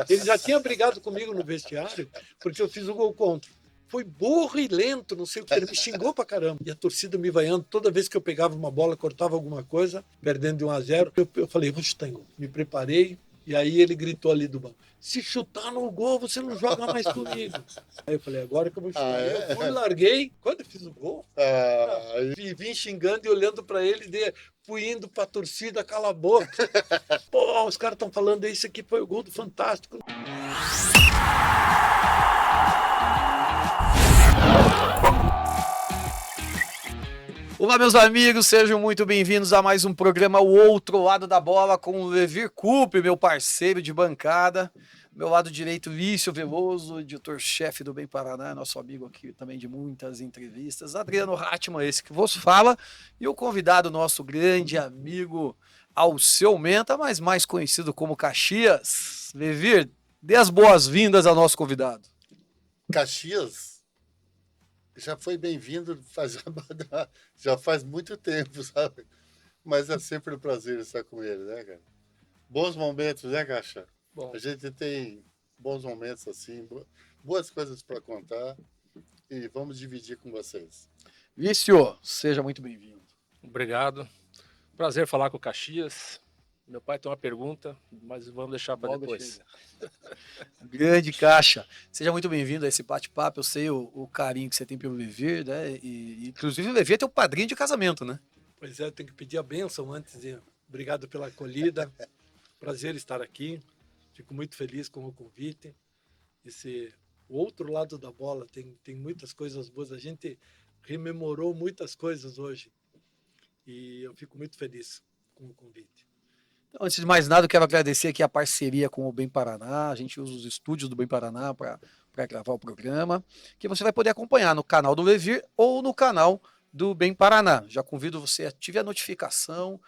Ele já tinha brigado comigo no vestiário, porque eu fiz o gol contra. Foi burro e lento, não sei o que. Ele me xingou pra caramba. E a torcida me vaiando. Toda vez que eu pegava uma bola, cortava alguma coisa, perdendo de 1-0, eu falei, vou chutar em gol. Me preparei. E aí ele gritou ali do banco: se chutar no gol, você não joga mais comigo. Aí eu falei, agora que eu vou chutar. Ah, Aí eu fui, é? larguei. Quando eu fiz o gol, Ah, vim xingando e olhando pra ele, fui indo pra torcida, cala a boca. Pô, os caras estão falando, isso aqui foi o gol do Fantástico. Olá, meus amigos, sejam muito bem-vindos a mais um programa O Outro Lado da Bola com o Levir Coupe, meu parceiro de bancada. Meu lado direito, Lício Veloso, editor-chefe do Bem Paraná, nosso amigo aqui também de muitas entrevistas. Adriano Hatman, esse que vos fala, e o convidado nosso, grande amigo Alceu Menta, mas mais conhecido como Caxias. Levir, dê as boas-vindas ao nosso convidado. Caxias já foi bem-vindo já faz muito tempo, sabe? Mas é sempre um prazer estar com ele, né, cara? Bons momentos, né, Caixa? Bom, A gente tem bons momentos assim, boas coisas para contar e vamos dividir com vocês. Lício, seja muito bem-vindo. Obrigado. Prazer falar com o Caxias. Meu pai tem uma pergunta, mas vamos deixar para depois. Grande Caixa, seja muito bem-vindo a esse bate-papo. Eu sei o carinho que você tem pelo Levir, né? E inclusive o Levir é teu padrinho de casamento, né? pois é, eu tenho que pedir a bênção antes de. Obrigado pela acolhida. Prazer estar aqui. Fico muito feliz com o convite. O outro lado da bola tem muitas coisas boas. A gente rememorou muitas coisas hoje. E eu fico muito feliz com o convite. Então, antes de mais nada, eu quero agradecer aqui a parceria com o Bem Paraná. A gente usa os estúdios do Bem Paraná para gravar o programa, que você vai poder acompanhar no canal do Levir ou no canal do Bem Paraná. Já convido você a ativar a notificação,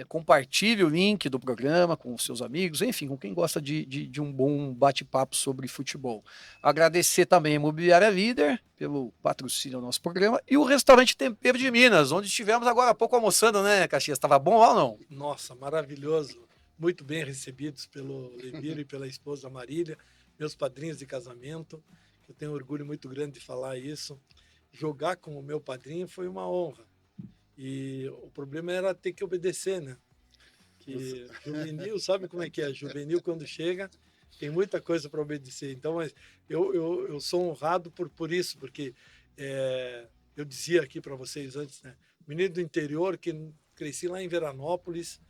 compartilhe o link do programa com os seus amigos, enfim, com quem gosta de um bom bate-papo sobre futebol. Agradecer também a Imobiliária Líder pelo patrocínio ao nosso programa e o Restaurante Tempero de Minas, onde estivemos agora há pouco almoçando, né, Caxias? Estava bom lá ou não? Nossa, maravilhoso. Muito bem recebidos pelo Leviro e pela esposa Marília, meus padrinhos de casamento. Eu tenho orgulho muito grande de falar isso. Jogar com o meu padrinho foi uma honra. E o problema era ter que obedecer, né? Que juvenil, sabe como é que é? Juvenil, quando chega, tem muita coisa para obedecer. Então, mas eu sou honrado por isso, porque eu dizia aqui para vocês antes, né? Menino do interior, que cresci lá em Veranópolis,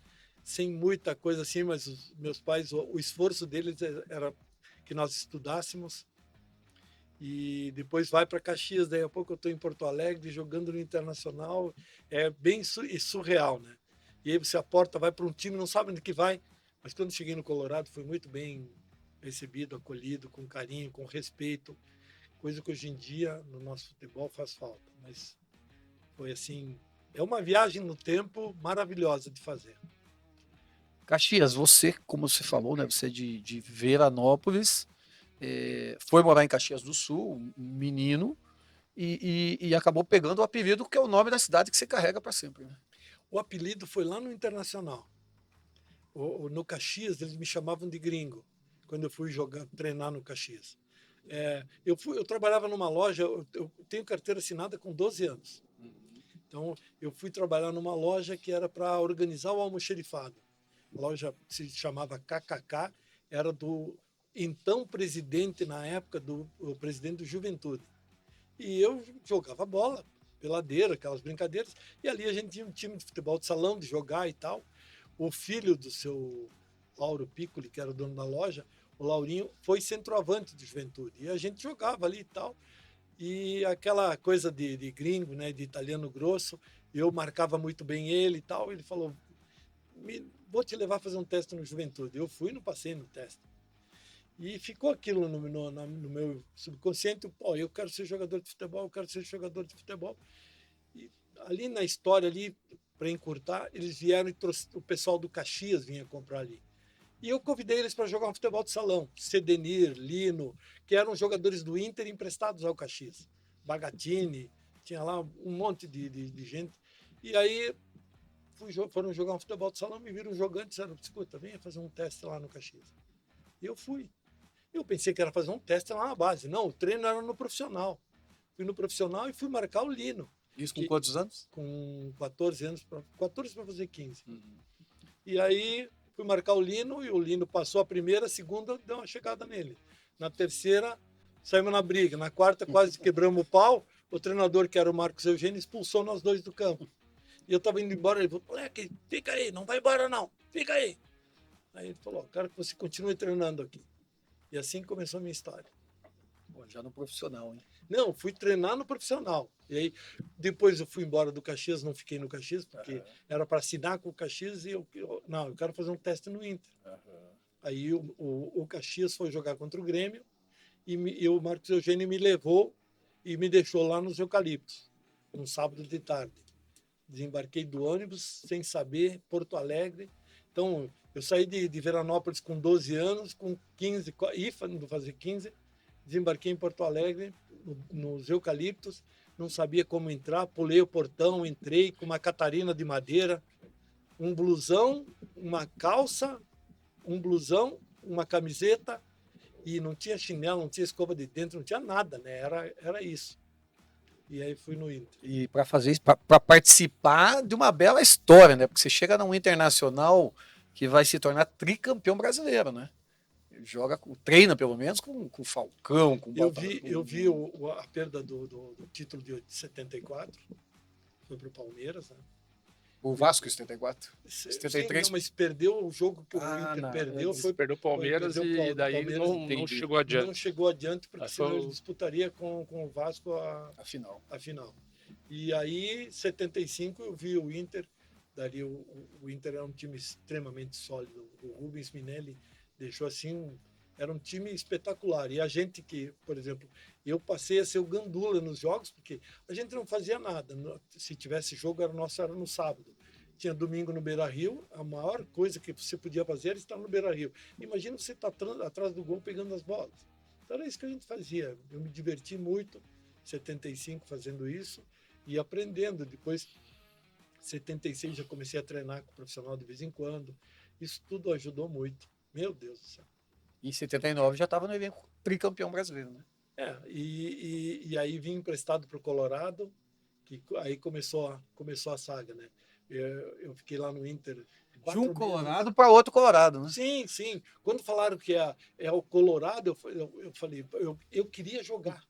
sem muita coisa assim, mas os meus pais, o esforço deles era que nós estudássemos. E depois vai para Caxias, daí a pouco eu estou em Porto Alegre jogando no Internacional, é bem surreal, né? E aí você a porta vai para um time, não sabe onde que vai, mas quando cheguei no Colorado fui muito bem recebido, acolhido, com carinho, com respeito, coisa que hoje em dia no nosso futebol faz falta, mas foi assim, é uma viagem no tempo maravilhosa de fazer. Caxias, você, como você falou, né? Você é de Veranópolis, foi morar em Caxias do Sul, um menino, e acabou pegando o apelido que é o nome da cidade que você carrega para sempre, né? O apelido foi lá no Internacional. No Caxias eles me chamavam de gringo quando eu fui treinar no Caxias. Eu trabalhava numa loja, eu tenho carteira assinada com 12 anos. Então eu fui trabalhar numa loja que era para organizar o almoxerifado. A loja se chamava KKK, era do então presidente na época, o presidente do Juventude. E eu jogava bola, peladeira, aquelas brincadeiras, e ali a gente tinha um time de futebol de salão, de jogar e tal. O filho do seu Lauro Piccoli, que era o dono da loja, o Laurinho, foi centroavante do Juventude. E a gente jogava ali e tal. E aquela coisa de gringo, né, de italiano grosso, eu marcava muito bem ele e tal. Ele falou: vou te levar a fazer um teste no Juventude. Eu fui e não passei no teste. E ficou aquilo no meu subconsciente: pô, eu quero ser jogador de futebol, eu quero ser jogador de futebol. E ali na história, ali para encurtar, eles vieram e o pessoal do Caxias vinha comprar ali. E eu convidei eles para jogar um futebol de salão. Cedenir, Lino, que eram jogadores do Inter emprestados ao Caxias. Bagatini, tinha lá um monte de gente. E aí foram jogar um futebol de salão, me viram jogando e disseram: escuta, venha fazer um teste lá no Caxias. E eu fui. Eu pensei que era fazer um teste lá na base. Não, o treino era no profissional. Fui no profissional e fui marcar o Lino. Isso com quantos anos? Com 14 anos, 14 para fazer 15. Uhum. E aí fui marcar o Lino e o Lino passou a primeira, a segunda deu uma chegada nele. Na terceira, saímos na briga. Na quarta, quase quebramos o pau. O treinador, que era o Marcos Eugênio, expulsou nós dois do campo. E eu estava indo embora, ele falou, moleque, fica aí, não vai embora não, fica aí. Aí ele falou, quero que você continue treinando aqui. E assim começou a minha história. Pô, já no profissional, hein? Não, fui treinar no profissional. E aí, depois eu fui embora do Caxias, não fiquei no Caxias, porque era para assinar com o Caxias e eu quero fazer um teste no Inter. Aí o Caxias foi jogar contra o Grêmio e o Marcos Eugênio me levou e me deixou lá nos Eucaliptos, um sábado de tarde. Desembarquei do ônibus, sem saber, Porto Alegre. Então, eu saí de Veranópolis com 12 anos, com 15, vou fazer 15, desembarquei em Porto Alegre, nos Eucaliptos, não sabia como entrar, pulei o portão, entrei com uma Catarina de madeira, um blusão, uma calça, um blusão, uma camiseta, e não tinha chinelo, não tinha escova de dentro, não tinha nada, né? Era isso. E aí fui no Inter. E para fazer isso, para participar de uma bela história, né? Porque você chega num Internacional que vai se tornar tricampeão brasileiro, né? Treina pelo menos com o Falcão, com o Eu vi a perda do título de 74, foi para o Palmeiras, né? O Vasco 74. Sim, 73. não, mas perdeu o jogo que o Inter não, perdeu. Perdeu o Palmeiras e daí Palmeiras não chegou adiante. Não chegou adiante, porque Foi senão ele disputaria com o Vasco a final. a final. E aí, 75, eu vi o Inter. Dali o Inter era um time extremamente sólido. O Rubens Minelli deixou assim era um time espetacular. E a gente que, por exemplo, eu passei a ser o gandula nos jogos, porque a gente não fazia nada. Se tivesse jogo, era no sábado. Tinha domingo no Beira-Rio, a maior coisa que você podia fazer era estar no Beira-Rio. Imagina você estar atrás do gol pegando as bolas. Então era isso que a gente fazia. Eu me diverti muito, 75, fazendo isso e aprendendo. Depois, 76, já comecei a treinar com o profissional de vez em quando. Isso tudo ajudou muito. Meu Deus do céu. Em 79 já estava no elenco tricampeão brasileiro, né? E aí vim emprestado para o Colorado, que aí começou a saga, né? Eu fiquei lá no Inter. De um Colorado para outro Colorado, né? Sim, sim. Quando falaram que é o Colorado, eu falei, eu queria jogar,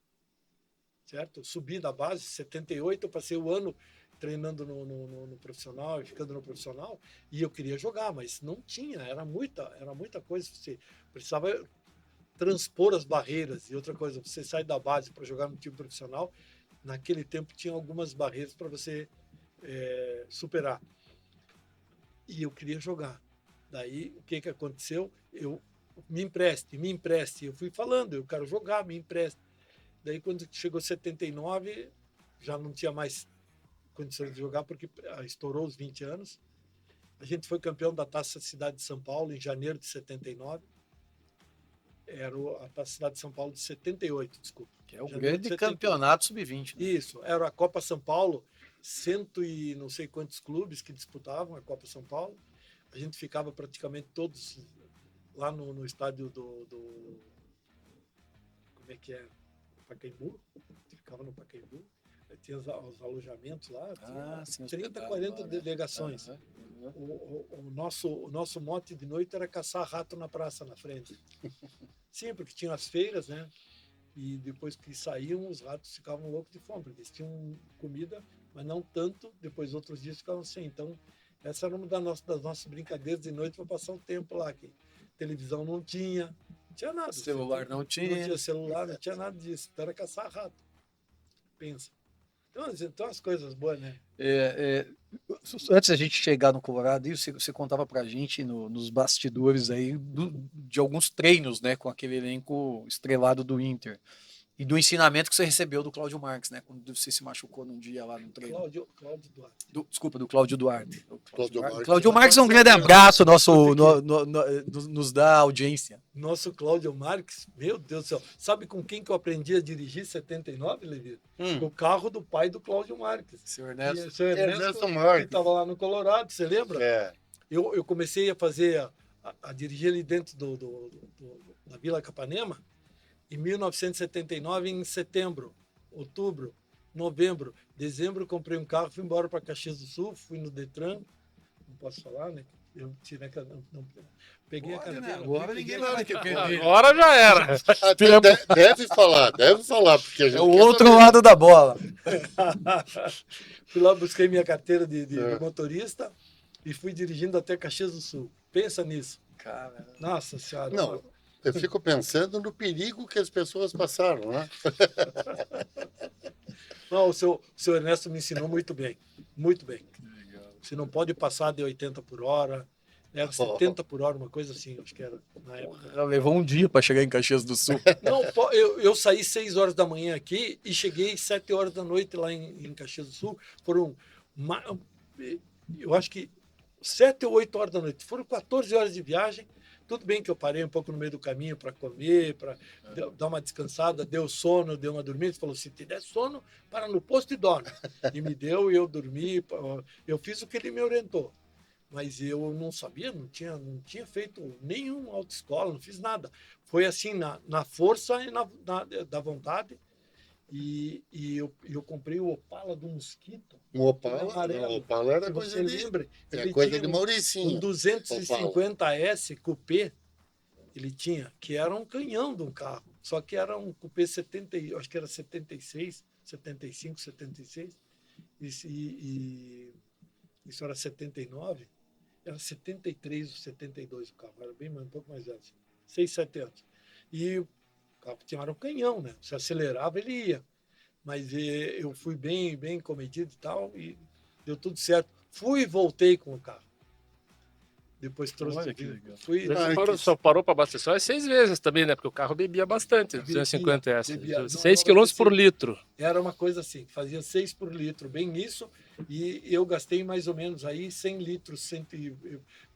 certo? Eu subi da base, 78, eu passei o ano treinando no profissional e ficando no profissional, e eu queria jogar, mas não tinha, era muita coisa. Você precisava transpor as barreiras. E outra coisa, você sai da base para jogar no time profissional, naquele tempo tinha algumas barreiras para você superar. E eu queria jogar. Daí, o que aconteceu? Eu me empreste. Eu fui falando, eu quero jogar, me empreste. Daí, quando chegou 79, já não tinha mais condições de jogar, porque estourou os 20 anos. A gente foi campeão da Taça Cidade de São Paulo em janeiro de 79. Era a Taça Cidade de São Paulo de 78, desculpa. Que é o grande campeonato sub-20. Né? Isso, era a Copa São Paulo, cento e não sei quantos clubes que disputavam a Copa São Paulo. A gente ficava praticamente todos lá no estádio do como é que é? Pacaembu. Ficava no Pacaembu. Tinha os alojamentos lá, tinha 30, 40 lá, delegações. Né? O nosso mote de noite era caçar rato na praça, na frente. Sim, porque tinha as feiras, né? E depois que saíam, os ratos ficavam loucos de fome, porque eles tinham comida, mas não tanto, depois outros dias ficavam sem. Então, essa era uma das nossas brincadeiras de noite para passar o tempo lá. Que televisão não tinha nada. Celular não tinha. Não tinha celular, não tinha nada disso. Então era caçar rato. Pensa. Então as coisas boas, né? Antes da gente chegar no Colorado, você contava pra gente nos bastidores aí de alguns treinos, né, com aquele elenco estrelado do Inter. E do ensinamento que você recebeu do Cláudio Marques, né? Quando você se machucou num dia lá no treino. Cláudio Duarte. Desculpa, do Cláudio Duarte. Cláudio Marques, um grande abraço, nos dá audiência. Nosso Cláudio Marques, meu Deus do céu. Sabe com quem que eu aprendi a dirigir em 79, Levi? O carro do pai do Cláudio Marques. Seu Ernesto. Seu Ernesto Marques. Que estava lá no Colorado, você lembra? É. Eu comecei a fazer a dirigir ali dentro da Vila Capanema, em 1979, em setembro, outubro, novembro, dezembro, eu comprei um carro, fui embora para Caxias do Sul, fui no Detran, não posso falar, né? Eu tirei peguei a carteira. Agora ninguém vai ter perder. Agora já era. Deve falar, porque a gente É o quer outro saber. lado da bola. Fui lá, busquei minha carteira de É. motorista e fui dirigindo até Caxias do Sul. Pensa nisso. Cara, Nossa Senhora. Não, eu fico pensando no perigo que as pessoas passaram, né? Não, o seu Ernesto me ensinou muito bem. Muito bem. Você não pode passar de 80 por hora. Era 70 por hora, uma coisa assim, acho que era na época. ela levou um dia para chegar em Caxias do Sul. Não, eu saí 6 horas da manhã aqui e cheguei 7 horas da noite lá em Caxias do Sul. Foram, eu acho que 7 ou 8 horas da noite. Foram 14 horas de viagem. Tudo bem que eu parei um pouco no meio do caminho para comer, para dar uma descansada, deu sono, deu uma dormida. Ele falou, se te der sono, para no posto e dorme. E me deu, e eu dormi. Eu fiz o que ele me orientou. Mas eu não sabia, não tinha feito nenhuma autoescola, não fiz nada. Foi assim, na força e da vontade. E eu comprei o Opala do Mosquito. Um Opala, amarelo. não, Opala era Se coisa você de... lembra, É ele coisa tinha de um Mauricinho. 250S Coupé, ele tinha, que era um canhão de um carro. Só que era um Coupé 70, acho que era 76, 75, 76. E isso era 79. Era 73 ou 72 o carro. Era um pouco mais velho. 6, 7 anos. E o carro tinha um canhão, né? Se acelerava, ele ia. Mas eu fui bem comedido e tal, e deu tudo certo. Fui e voltei com o carro. Depois trouxe. Olha que legal. Fui, Só parou para abastecer 6 vezes também, né? Porque o carro bebia bastante, 250S. bebia. 6 km por litro. Era uma coisa assim, fazia 6 por litro, bem isso, e eu gastei mais ou menos aí 100 litros.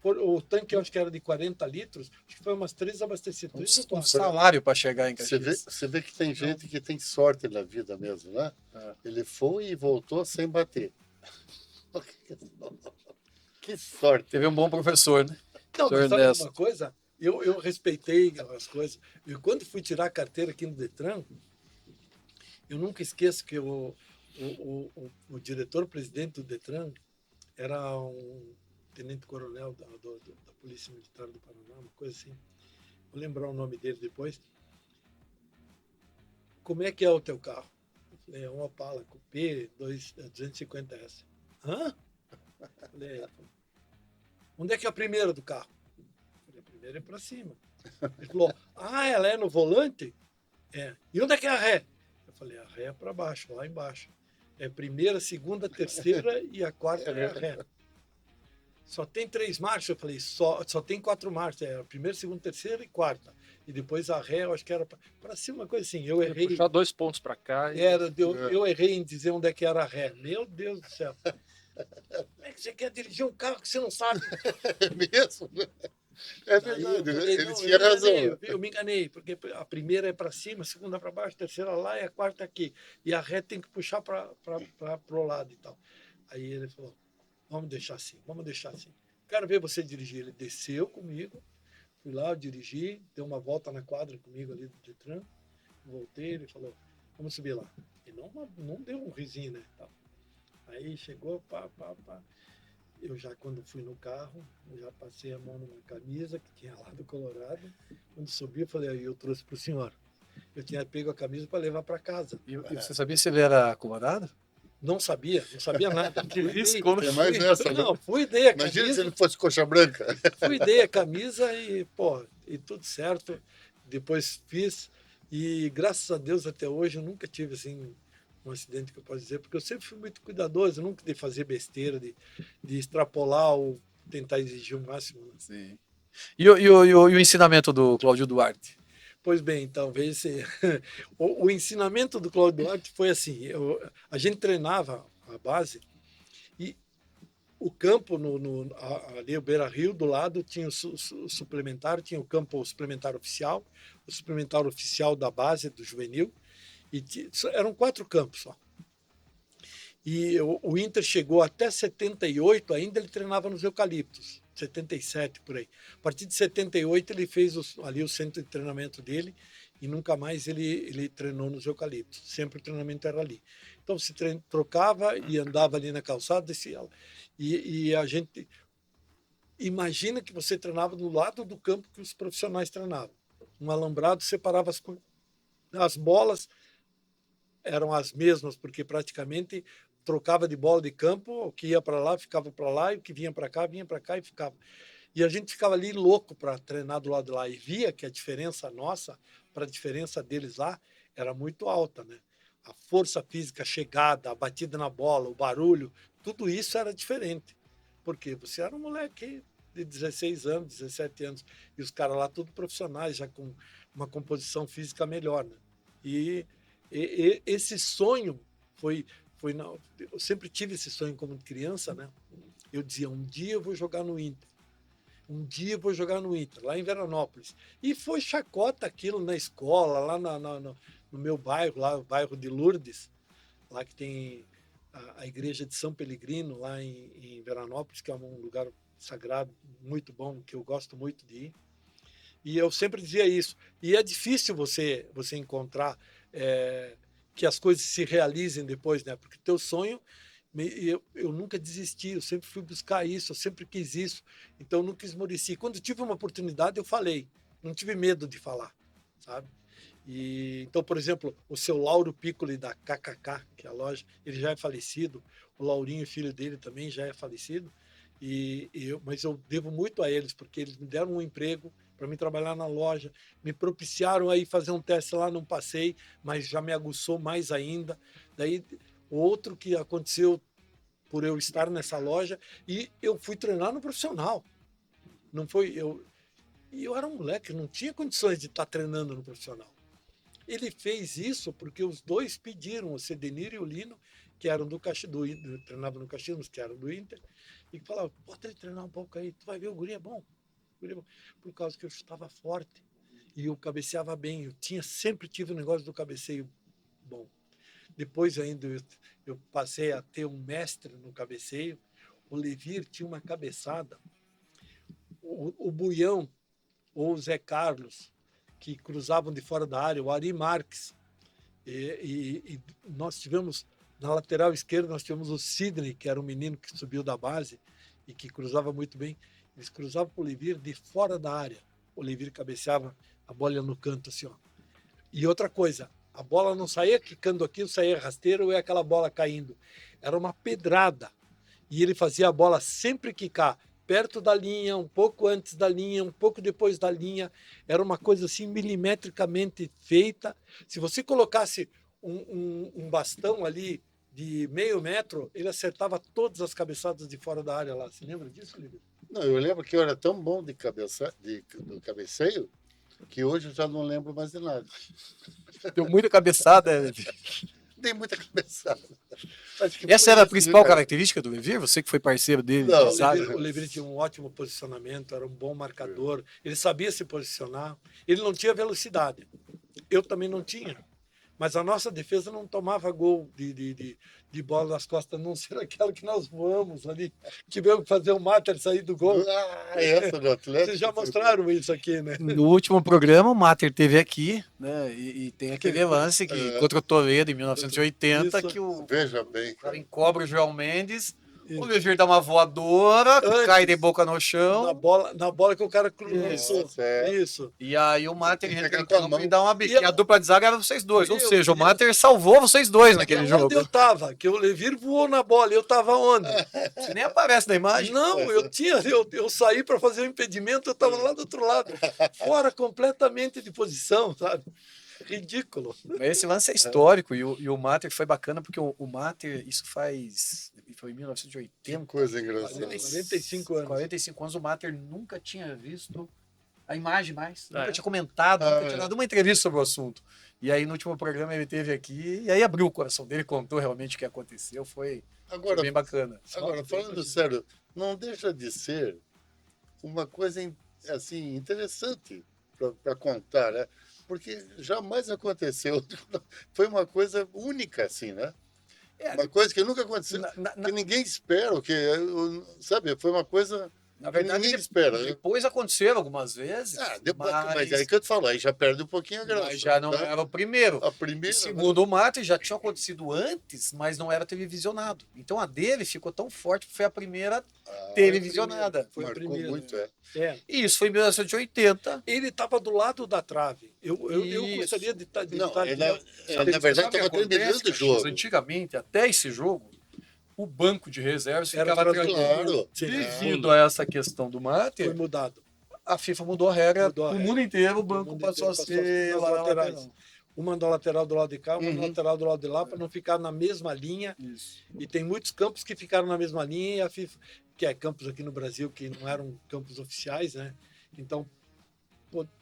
O tanque eu acho que era de 40 litros, acho que foi umas 3 abastecidas. Um salário para chegar em Caxias. Você vê que tem gente que tem sorte na vida mesmo, né? Ele foi e voltou sem bater. Que sorte. Teve um bom professor, né? Não, Senhor mas sabe Ernesto. uma coisa? Eu respeitei as coisas. E quando fui tirar a carteira aqui no Detran, eu nunca esqueço que o diretor-presidente do Detran era um tenente-coronel da Polícia Militar do Paraná, uma coisa assim. Vou lembrar o nome dele depois. Como é que é o teu carro? Eu falei, é um Opala Coupé 250S. Hã? Eu falei, onde é que é a primeira do carro? Eu falei, a primeira é para cima. Ele falou, ela é no volante? É. E onde é que é a ré? Eu falei, a ré é para baixo, lá embaixo. É primeira, segunda, terceira e a quarta é a ré. Só tem 3 marchas? Eu falei, só tem 4 marchas. É a primeira, segunda, terceira e quarta. E depois a ré, eu acho que era para cima, uma coisa assim. Eu errei. Puxar 2 pontos para cá. Eu errei em dizer onde é que era a ré. Meu Deus do céu. Como é que você quer dirigir um carro que você não sabe? É mesmo? É verdade, ele tinha razão. Eu me enganei, porque a primeira é para cima, a segunda para baixo, a terceira lá e a quarta aqui. E a ré tem que puxar para o lado e tal. Aí ele falou, vamos deixar assim. Quero ver você dirigir. Ele desceu comigo, fui lá, eu dirigi, deu uma volta na quadra comigo ali do Detran, voltei, ele falou, vamos subir lá. E não deu um risinho, né? Aí chegou, pá. Eu já, quando fui no carro, eu já passei a mão numa camisa que tinha lá do Colorado. Quando subi, eu falei, aí eu trouxe para o senhor. Eu tinha pego a camisa para levar para casa. E você sabia se ele era colorado? Não sabia nada. Que risco, né? É mais essa, Não, né? fui, dei a Imagina se camisa. ele fosse coxa branca. Fui, dei a camisa e tudo certo. Depois fiz. E graças a Deus até hoje eu nunca tive assim um acidente que eu posso dizer, porque eu sempre fui muito cuidadoso, eu nunca de fazer besteira, de extrapolar ou tentar exigir o máximo. Né? Sim. E o ensinamento do Cláudio Duarte? Pois bem, talvez o ensinamento do Cláudio Duarte foi assim, a gente treinava a base e o campo ali o Beira-Rio do lado tinha o suplementar, tinha o campo suplementar oficial, o suplementar oficial da base do juvenil, e eram 4 campos só. E o Inter chegou até 78, ainda ele treinava nos eucaliptos. 77, por aí. A partir de 78, ele fez ali o centro de treinamento dele e nunca mais ele treinou nos eucaliptos. Sempre o treinamento era ali. Então, se trocava e andava ali na calçada, descia. E a gente... Imagina que você treinava do lado do campo que os profissionais treinavam. Um alambrado separava as bolas, eram as mesmas, porque praticamente trocava de bola de campo, o que ia para lá ficava para lá, e o que vinha para cá e ficava. E a gente ficava ali louco para treinar do lado de lá e via que a diferença nossa para a diferença deles lá era muito alta, né? A força física, a chegada, a batida na bola, o barulho, tudo isso era diferente. Porque você era um moleque de 16 anos, 17 anos, e os caras lá tudo profissionais, já com uma composição física melhor, né? E esse sonho eu sempre tive esse sonho como criança, né? Eu dizia, um dia eu vou jogar no Inter. Um dia eu vou jogar no Inter, lá em Veranópolis. E foi chacota aquilo na escola, lá no meu bairro, lá o bairro de Lourdes, lá que tem a igreja de São Pelegrino, lá em Veranópolis, que é um lugar sagrado, muito bom, que eu gosto muito de ir. E eu sempre dizia isso. E é difícil você encontrar que as coisas se realizem depois, né? Porque teu sonho, eu nunca desisti, eu sempre fui buscar isso, eu sempre quis isso. Então, eu nunca esmoreci. Quando tive uma oportunidade, eu falei. Não tive medo de falar, sabe? Então, por exemplo, o seu Lauro Piccoli da KKK, que é a loja, ele já é falecido. O Laurinho, filho dele, também já é falecido. Mas eu devo muito a eles, porque eles me deram um emprego para mim trabalhar na loja, me propiciaram aí fazer um teste lá, não passei, mas já me aguçou mais ainda. Daí, outro que aconteceu por eu estar nessa loja, e eu fui treinar no profissional. Não foi e eu era um moleque, não tinha condições de estar treinando no profissional. Ele fez isso porque os dois pediram, o Cedenir e o Lino, que eram treinavam no Caxias, que eram do Inter, e falavam, bota ele treinar um pouco aí, tu vai ver, o guri é bom. Por causa que eu chutava forte e eu cabeceava bem. Sempre tive o negócio do cabeceio bom. Depois ainda eu passei a ter um mestre no cabeceio. O Levir tinha uma cabeçada. O Buião ou o Zé Carlos, que cruzavam de fora da área, o Ari Marques. E nós tivemos, na lateral esquerda, nós tivemos o Sidney, que era um menino que subiu da base e que cruzava muito bem. Eles cruzavam para o Levir de fora da área. O Levir cabeceava a bola no canto, assim, ó. E outra coisa, a bola não saía quicando aqui, não saía rasteira ou é aquela bola caindo. Era uma pedrada. E ele fazia a bola sempre quicar perto da linha, um pouco antes da linha, um pouco depois da linha. Era uma coisa assim milimetricamente feita. Se você colocasse um bastão ali de meio metro, ele acertava todas as cabeçadas de fora da área lá. Você lembra disso, Lívia? Não, eu lembro que eu era tão bom do cabeceio que hoje eu já não lembro mais de nada. Deu muita cabeçada. Dei muita cabeçada. Essa era a principal característica do Levir? Você que foi parceiro dele? Não, O Levir tinha um ótimo posicionamento, era um bom marcador, ele sabia se posicionar, ele não tinha velocidade. Eu também não tinha. Mas a nossa defesa não tomava gol de bola nas costas, a não ser aquela que nós voamos ali. Tivemos que fazer o Mater sair do gol. Essa do Atlético. Vocês já mostraram isso aqui, né? No último programa, o Mater esteve aqui, né? E tem aquele lance que, contra o Toledo, em 1980, Isso. que o Veja bem, cara cara. encobra o João Mendes, Isso. o Levir dá uma voadora, cai de boca no Na chão, bola que o cara cruzou. Isso, é. Isso. e aí o Mater Tem que entra em pegar com a campo mão. e dá uma biquinha. E A dupla de zaga era vocês dois, ou Meu seja, o Deus. Mater salvou vocês dois naquele Onde jogo. eu tava? Que o Levir voou na bola, eu tava onde? Você nem aparece na imagem. Não, eu saí para fazer o impedimento, eu estava lá do outro lado, fora completamente de posição, sabe? Ridículo. Esse lance é histórico e o Mater foi bacana porque o Mater, isso foi em Que 1980. coisa engraçada. 45 anos. 45 anos, o Mater nunca tinha visto a imagem mais, nunca É. tinha comentado, nunca tinha dado uma entrevista sobre o assunto. E aí no último programa ele esteve aqui e aí abriu o coração dele, contou realmente o que aconteceu, foi Agora, bem bacana. agora, falando sério, não deixa de ser uma coisa assim, interessante para contar, né? Porque jamais aconteceu. Foi uma coisa única, assim, né? É, Uma coisa que nunca aconteceu, na- que ninguém espera, que, sabe? Foi uma coisa Na verdade, ninguém espera, né? depois aconteceram algumas vezes, Depois, mas aí que eu te falo, aí já perde um pouquinho a graça. mas já não tá? era o primeiro. A E primeira, segundo o Mate, já tinha acontecido antes, mas não era televisionado. Então a dele ficou tão forte que foi a primeira televisionada. Foi a marcou primeira. muito, É. E isso foi em 1980. Ele estava do lado da trave. Eu Isso. gostaria de estar. Não, estar- ele, na Sabe verdade, o que estava acontece, terminando o Caxias? jogo. Antigamente, até esse jogo, o banco de reservas Era ficava tranquilo. tranquilo. Claro. Devido a essa questão do Foi Mate, mudado. a FIFA mudou a regra. Mudou a O regra. mundo inteiro, o O banco mundo passou a inteiro ser nas lá na laterais. lateral. Uma na lateral do lado de cá, uma na Uhum. lateral do lado de lá, para não ficar na mesma linha. Isso. E tem muitos campos que ficaram na mesma linha e a FIFA, que é campos aqui no Brasil que não eram campos oficiais, né? Então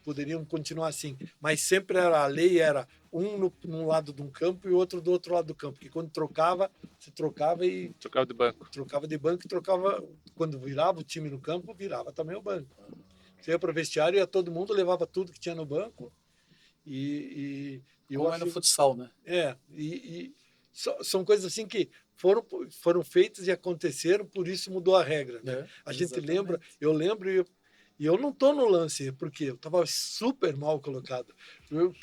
poderiam continuar assim, mas sempre a lei era num lado de um campo e outro do outro lado do campo, que quando trocava, você trocava e Trocava de banco. trocava de banco e trocava, quando virava o time no campo, virava também o banco. Você ia para o vestiário, ia todo mundo, levava tudo que tinha no banco e eu Como é no acho- futsal, né? são coisas assim que foram feitas e aconteceram, por isso mudou a regra. Né? É, A gente exatamente. lembra, eu lembro, e eu não estou no lance, porque eu estava super mal colocado. O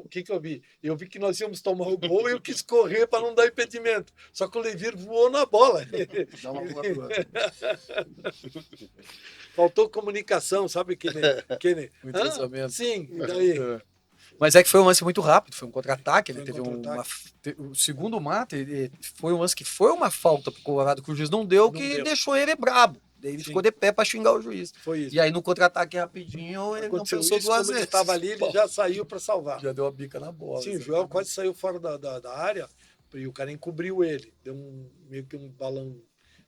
que eu vi? Eu vi que nós íamos tomar o gol e eu quis correr para não dar impedimento. Só que o Levir voou na bola. Dá uma boa Faltou comunicação, sabe? O entrosamento. Sim, e daí? Mas é que foi um lance muito rápido, foi um contra-ataque, né? Foi um Teve contra-ataque. o segundo mate foi um lance que foi uma falta pro Colorado que o juiz não deu, Não que deu. deixou ele brabo. Daí ele Sim. ficou de pé para xingar o juiz. Foi isso. E aí no contra-ataque rapidinho ele Aconteceu não pensou isso, duas como ele vezes. estava ali, ele já saiu para salvar. Já deu a bica na bola. Sim, o Joel quase saiu fora da área e o cara encobriu ele. Deu meio que um balão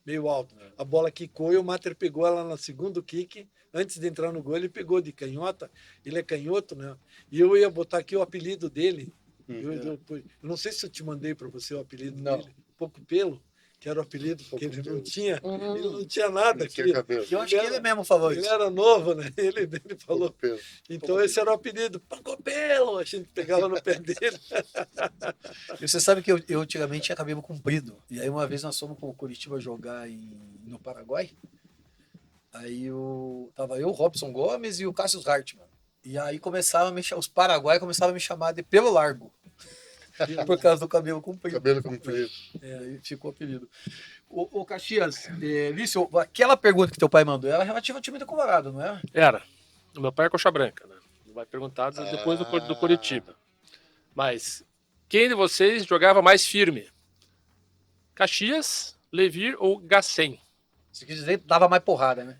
meio alto. A bola quicou e o Mater pegou ela no segundo kick. Antes de entrar no gol, ele pegou de canhota. Ele é canhoto, né? E eu ia botar aqui o apelido dele. Eu não sei se eu te mandei para você o apelido Não. dele. Pouco Pelo, que era o apelido, porque ele não tinha, ele não tinha nada. Não tinha aqui. cabelo. Eu acho que ele mesmo falou Ele isso. era novo, né? Ele falou. Pelo. Então esse era o apelido, Pelo. A gente pegava no pé dele. E você sabe que eu antigamente tinha cabelo comprido. E aí uma vez nós fomos com o Curitiba jogar no Paraguai. Aí tava eu, o Robson Gomes e o Cássio Hartmann. E aí os Paraguai começavam a me chamar de Pelo Largo. Por causa do cabelo comprido. Cabelo comprido. Aí ficou o apelido. Ô Caxias, Lício, aquela pergunta que teu pai mandou era relativa ao time do Colorado, não é? Era. O meu pai é coxa branca, né? Vai perguntar depois do Coritiba. Mas quem de vocês jogava mais firme? Caxias, Levir ou Gacém? Você quis dizer que dava mais porrada, né?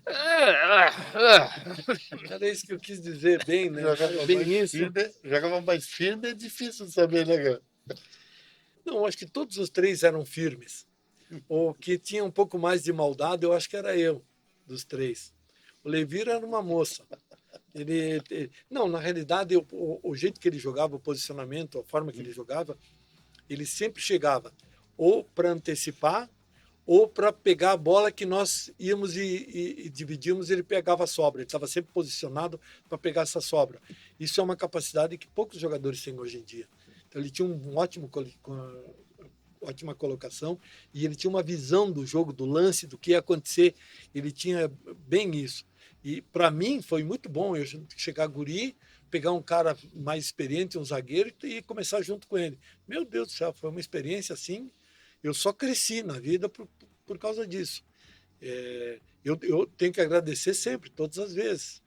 Era isso que eu quis dizer bem, né? Jogava Bem mais isso. firme, jogava mais firme, é difícil de saber, né, cara? Não, acho que todos os três eram firmes. O que tinha um pouco mais de maldade, eu acho que era eu, dos três. O Levir era uma moça. Não, na realidade, o jeito que ele jogava, o posicionamento, a forma que ele jogava, ele sempre chegava ou para antecipar ou para pegar a bola que nós íamos e dividíamos, ele pegava a sobra. Ele estava sempre posicionado para pegar essa sobra. Isso é uma capacidade que poucos jogadores têm hoje em dia. Então, ele tinha ótima colocação e ele tinha uma visão do jogo, do lance, do que ia acontecer. Ele tinha bem isso. E para mim foi muito bom eu chegar guri, pegar um cara mais experiente, um zagueiro, e começar junto com ele. Meu Deus do céu, foi uma experiência assim. Eu só cresci na vida por causa disso. Eu tenho que agradecer sempre, todas as vezes.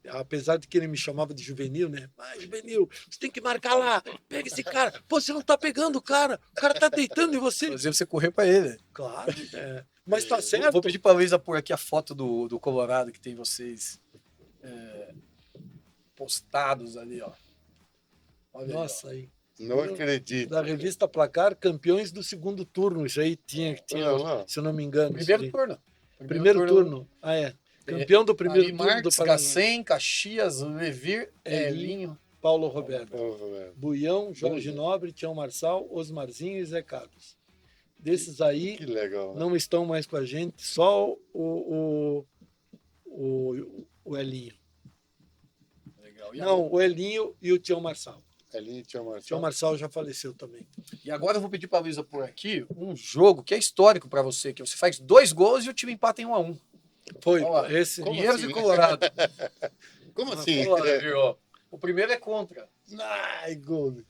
Apesar de que ele me chamava de juvenil, né? Juvenil, você tem que marcar lá, pega esse cara. Pô, você não tá pegando o cara tá deitando em você. Fazer você correr para ele. Claro, mas tá certo. Vou pedir para a Luísa pôr aqui a foto do Colorado que tem vocês postados ali, ó. Olha Nossa, aí, aí. Não acredito. Da revista Placar, campeões do segundo turno. Isso aí tinha Olha lá. se eu não me engano. Primeiro isso aí. turno. Primeiro turno. Ah, é. Campeão do primeiro Ari turno do Marques, Paraná. Gacém, Caxias, Levir, Elinho, Paulo Roberto. Oh, Buião, Jorge Nobre, Tião Marçal, Osmarzinho e Zé Carlos. Desses aí que legal. Né? não estão mais com a gente, só o Elinho. Legal. Não, o Elinho e o Tião Marçal. Ali tinha uma O Tião Marçal já faleceu também. E agora eu vou pedir para a Luísa pôr aqui um jogo que é histórico para você, que você faz 2 gols e o time empata em 1-1. Foi, Ó lá, esse. Como Pinheiros assim? e Colorado. Como assim? Ó lá, Levir, ó. O primeiro é contra. Ai, gol.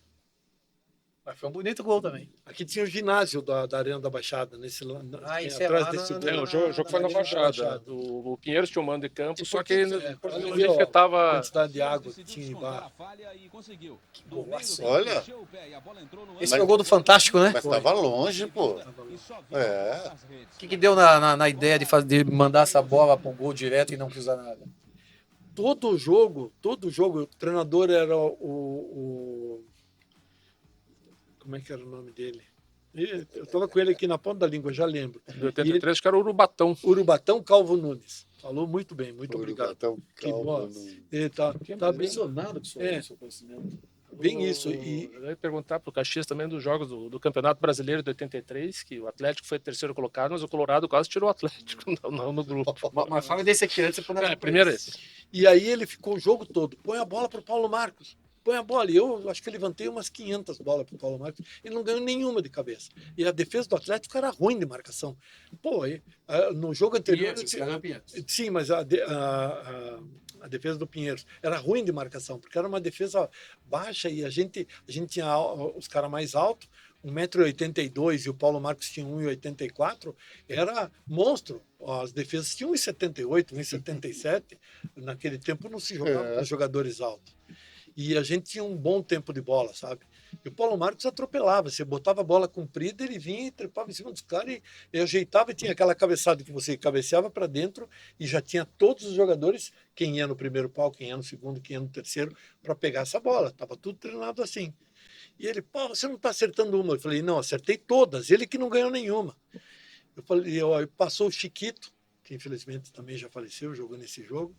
Mas foi um bonito gol também. Aqui tinha o ginásio da Arena da Baixada, Isso é atrás lá desse na- gol. É, o jogo foi na Arena da Baixada. O Pinheiros tinha um mando de campo, E só por que que ele olha ali, ele ó, a tava. quantidade de água que tinha embaixo. Golaço. Olha, Esse foi o gol do Fantástico, né? mas tava longe, pô. Tava lá. É. O que deu na ideia de mandar essa bola para um gol direto e não precisar nada? Todo jogo, o treinador era como é que era o nome dele? Eu estava com ele aqui na ponta da língua, já lembro. De 83, acho que era o Urubatão. Urubatão Calvo Nunes. Falou muito bem, muito obrigado. Tão Que calmo. bola. Ele tá bem, Impressionado com É. o seu conhecimento. bem isso. E Eu ia perguntar para o Caxias também dos jogos do Campeonato Brasileiro de 83, que o Atlético foi terceiro colocado, mas o Colorado quase tirou o Atlético no grupo. Mas fala desse aqui antes, você pode Primeiro esse. E aí ele ficou o jogo todo. Põe a bola para o Paulo Marcos. Põe a bola. E eu acho que levantei umas 500 bolas para o Paulo Marcos. Ele não ganhou nenhuma de cabeça. E a defesa do Atlético era ruim de marcação. Pô, no jogo anterior. Sim, mas a defesa do Pinheiros era ruim de marcação, porque era uma defesa baixa e a gente tinha os caras mais altos, 1,82 m e o Paulo Marcos tinha 1,84 m, era monstro. As defesas tinham 1,78, 1,77. Naquele tempo não se jogava com jogadores altos. E a gente tinha um bom tempo de bola, sabe? E o Paulo Marcos atropelava. Você botava a bola comprida, ele vinha e trepava em cima dos caras e ajeitava. E tinha aquela cabeçada que você cabeceava para dentro e já tinha todos os jogadores, quem ia no primeiro pau, quem ia no segundo, quem ia no terceiro, para pegar essa bola. Tava tudo treinado assim. E ele, pô, você não está acertando uma. Eu falei, não, acertei todas. Ele que não ganhou nenhuma. Eu falei, ó, passou o Chiquito, que infelizmente também já faleceu, jogou nesse jogo.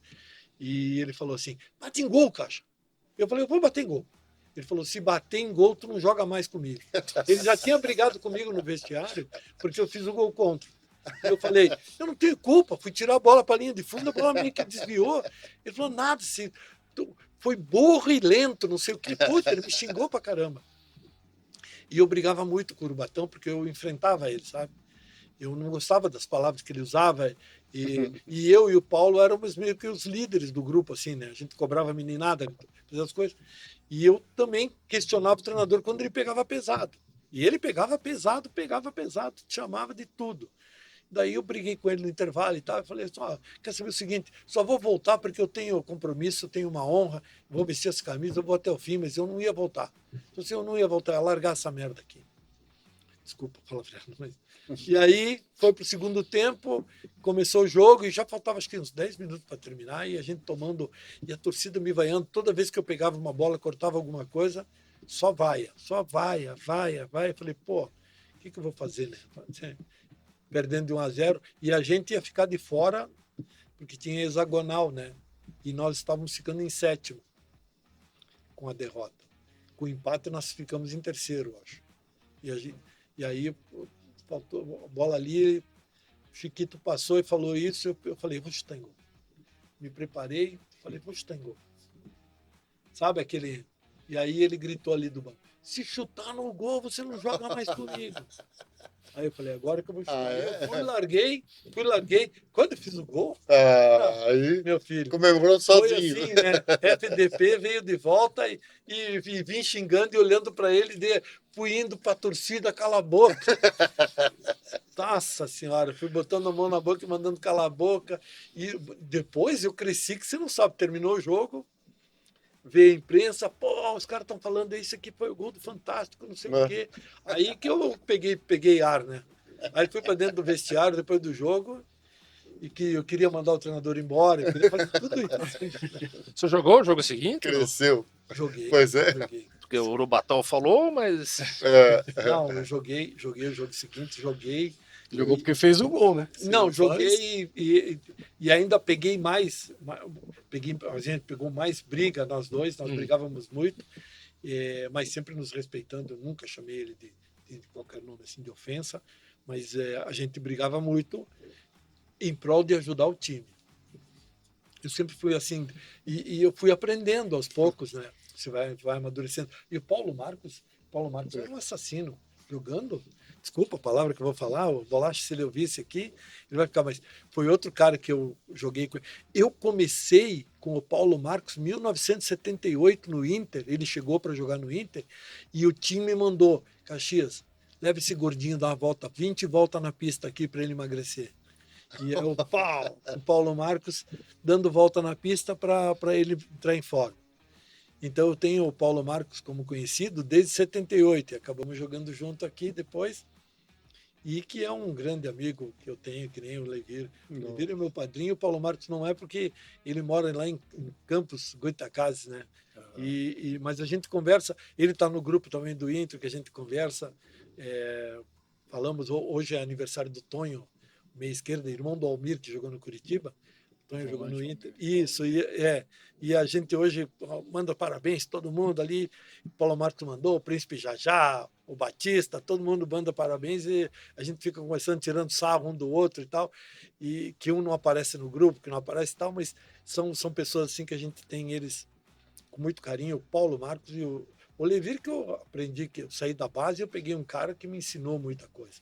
E ele falou assim, bate em gol, Caixa. Eu falei, eu vou bater em gol. Ele falou, se bater em gol, tu não joga mais comigo. Ele já tinha brigado comigo no vestiário, porque eu fiz o gol contra. Eu falei, eu não tenho culpa, fui tirar a bola para a linha de fundo, a bola meio que desviou. Ele falou, nada, foi burro e lento, não sei o que. Puta, ele me xingou pra caramba. E eu brigava muito com o Urubatão, porque eu enfrentava ele, sabe? Eu não gostava das palavras que ele usava. E eu e o Paulo éramos meio que os líderes do grupo, assim, né? A gente cobrava meninada, fazia as coisas. E eu também questionava o treinador quando ele pegava pesado. E ele pegava pesado, chamava de tudo. Daí eu briguei com ele no intervalo e tal. Eu falei, quer saber o seguinte? Só vou voltar porque eu tenho compromisso, eu tenho uma honra, vou vestir essa camisa, eu vou até o fim, mas eu não ia voltar. Então, assim, eu não ia voltar, ia largar essa merda aqui. Desculpa a palavra, mas... E aí foi para o segundo tempo, começou o jogo e já faltava acho que uns 10 minutos para terminar e a gente tomando, e a torcida me vaiando. Toda vez que eu pegava uma bola, cortava alguma coisa, só vaia. Eu falei, pô, o que eu vou fazer, né? Perdendo de 1-0 e a gente ia ficar de fora porque tinha hexagonal, né? E nós estávamos ficando em sétimo com a derrota. Com o empate nós ficamos em terceiro, acho. E aí faltou a bola ali, o Chiquito passou e falou isso, eu falei, vou chutar em gol. Me preparei, falei, vou chutar em gol. Sabe aquele... E aí ele gritou ali do banco, se chutar no gol, você não joga mais comigo. Aí eu falei, agora que eu vou chutar. Eu fui, larguei. Quando eu fiz o gol, Aí meu filho, comemorou foi sozinho. assim, né? FDP veio de volta e vim xingando e olhando para ele, fui indo para a torcida, cala a boca. Nossa senhora, fui botando a mão na boca e mandando calar a boca. E depois eu cresci, que você não sabe, terminou o jogo, veio a imprensa, pô, os caras estão falando, isso aqui foi o gol do Fantástico, não sei o quê. Aí que eu peguei ar, né? Aí fui para dentro do vestiário depois do jogo e que eu queria mandar o treinador embora, eu queria fazer tudo isso. Você jogou o jogo seguinte? Cresceu. Joguei. Pois é. Joguei. Porque o Urubatão falou, mas. Não, eu joguei o jogo seguinte, joguei. Jogou porque fez o gol, né? Não, joguei e ainda peguei mais. A gente pegou mais briga, nós dois, nós brigávamos muito, mas sempre nos respeitando. Eu nunca chamei ele de qualquer nome assim de ofensa, mas a gente brigava muito em prol de ajudar o time. Eu sempre fui assim, e eu fui aprendendo aos poucos, né? Você vai amadurecendo. E o Paulo Marcos era um assassino. jogando, desculpa a palavra que eu vou falar, o Bolacha, se ele ouvisse aqui, ele vai ficar mais. Foi outro cara que eu joguei com ele. Eu comecei com o Paulo Marcos em 1978 no Inter, ele chegou para jogar no Inter, e o time me mandou, Caxias, leva esse gordinho, dá uma volta, 20 e volta na pista aqui para ele emagrecer. E é o Paulo Marcos dando volta na pista para ele entrar em forma. Então eu tenho o Paulo Marcos como conhecido desde 78 e acabamos jogando junto aqui depois. E que é um grande amigo que eu tenho, que nem o Levir. O Levir é meu padrinho, o Paulo Marcos não é porque ele mora lá em Campos, Goitacazes, né? Mas a gente conversa, ele está no grupo também do Inter, que a gente conversa. Falamos, hoje é aniversário do Tonho, meia esquerda, irmão do Almir, que jogou no Curitiba. Tonho jogou no Inter. Isso, e a gente hoje manda parabéns, todo mundo ali. O Paulo Marcos mandou, o Príncipe Jajá, o Batista, todo mundo manda parabéns e a gente fica conversando, tirando sarro um do outro e tal. E que um não aparece no grupo, que não aparece e tal, mas são pessoas assim que a gente tem eles com muito carinho. O Paulo Marcos e o Levir, que eu aprendi, que eu saí da base e eu peguei um cara que me ensinou muita coisa.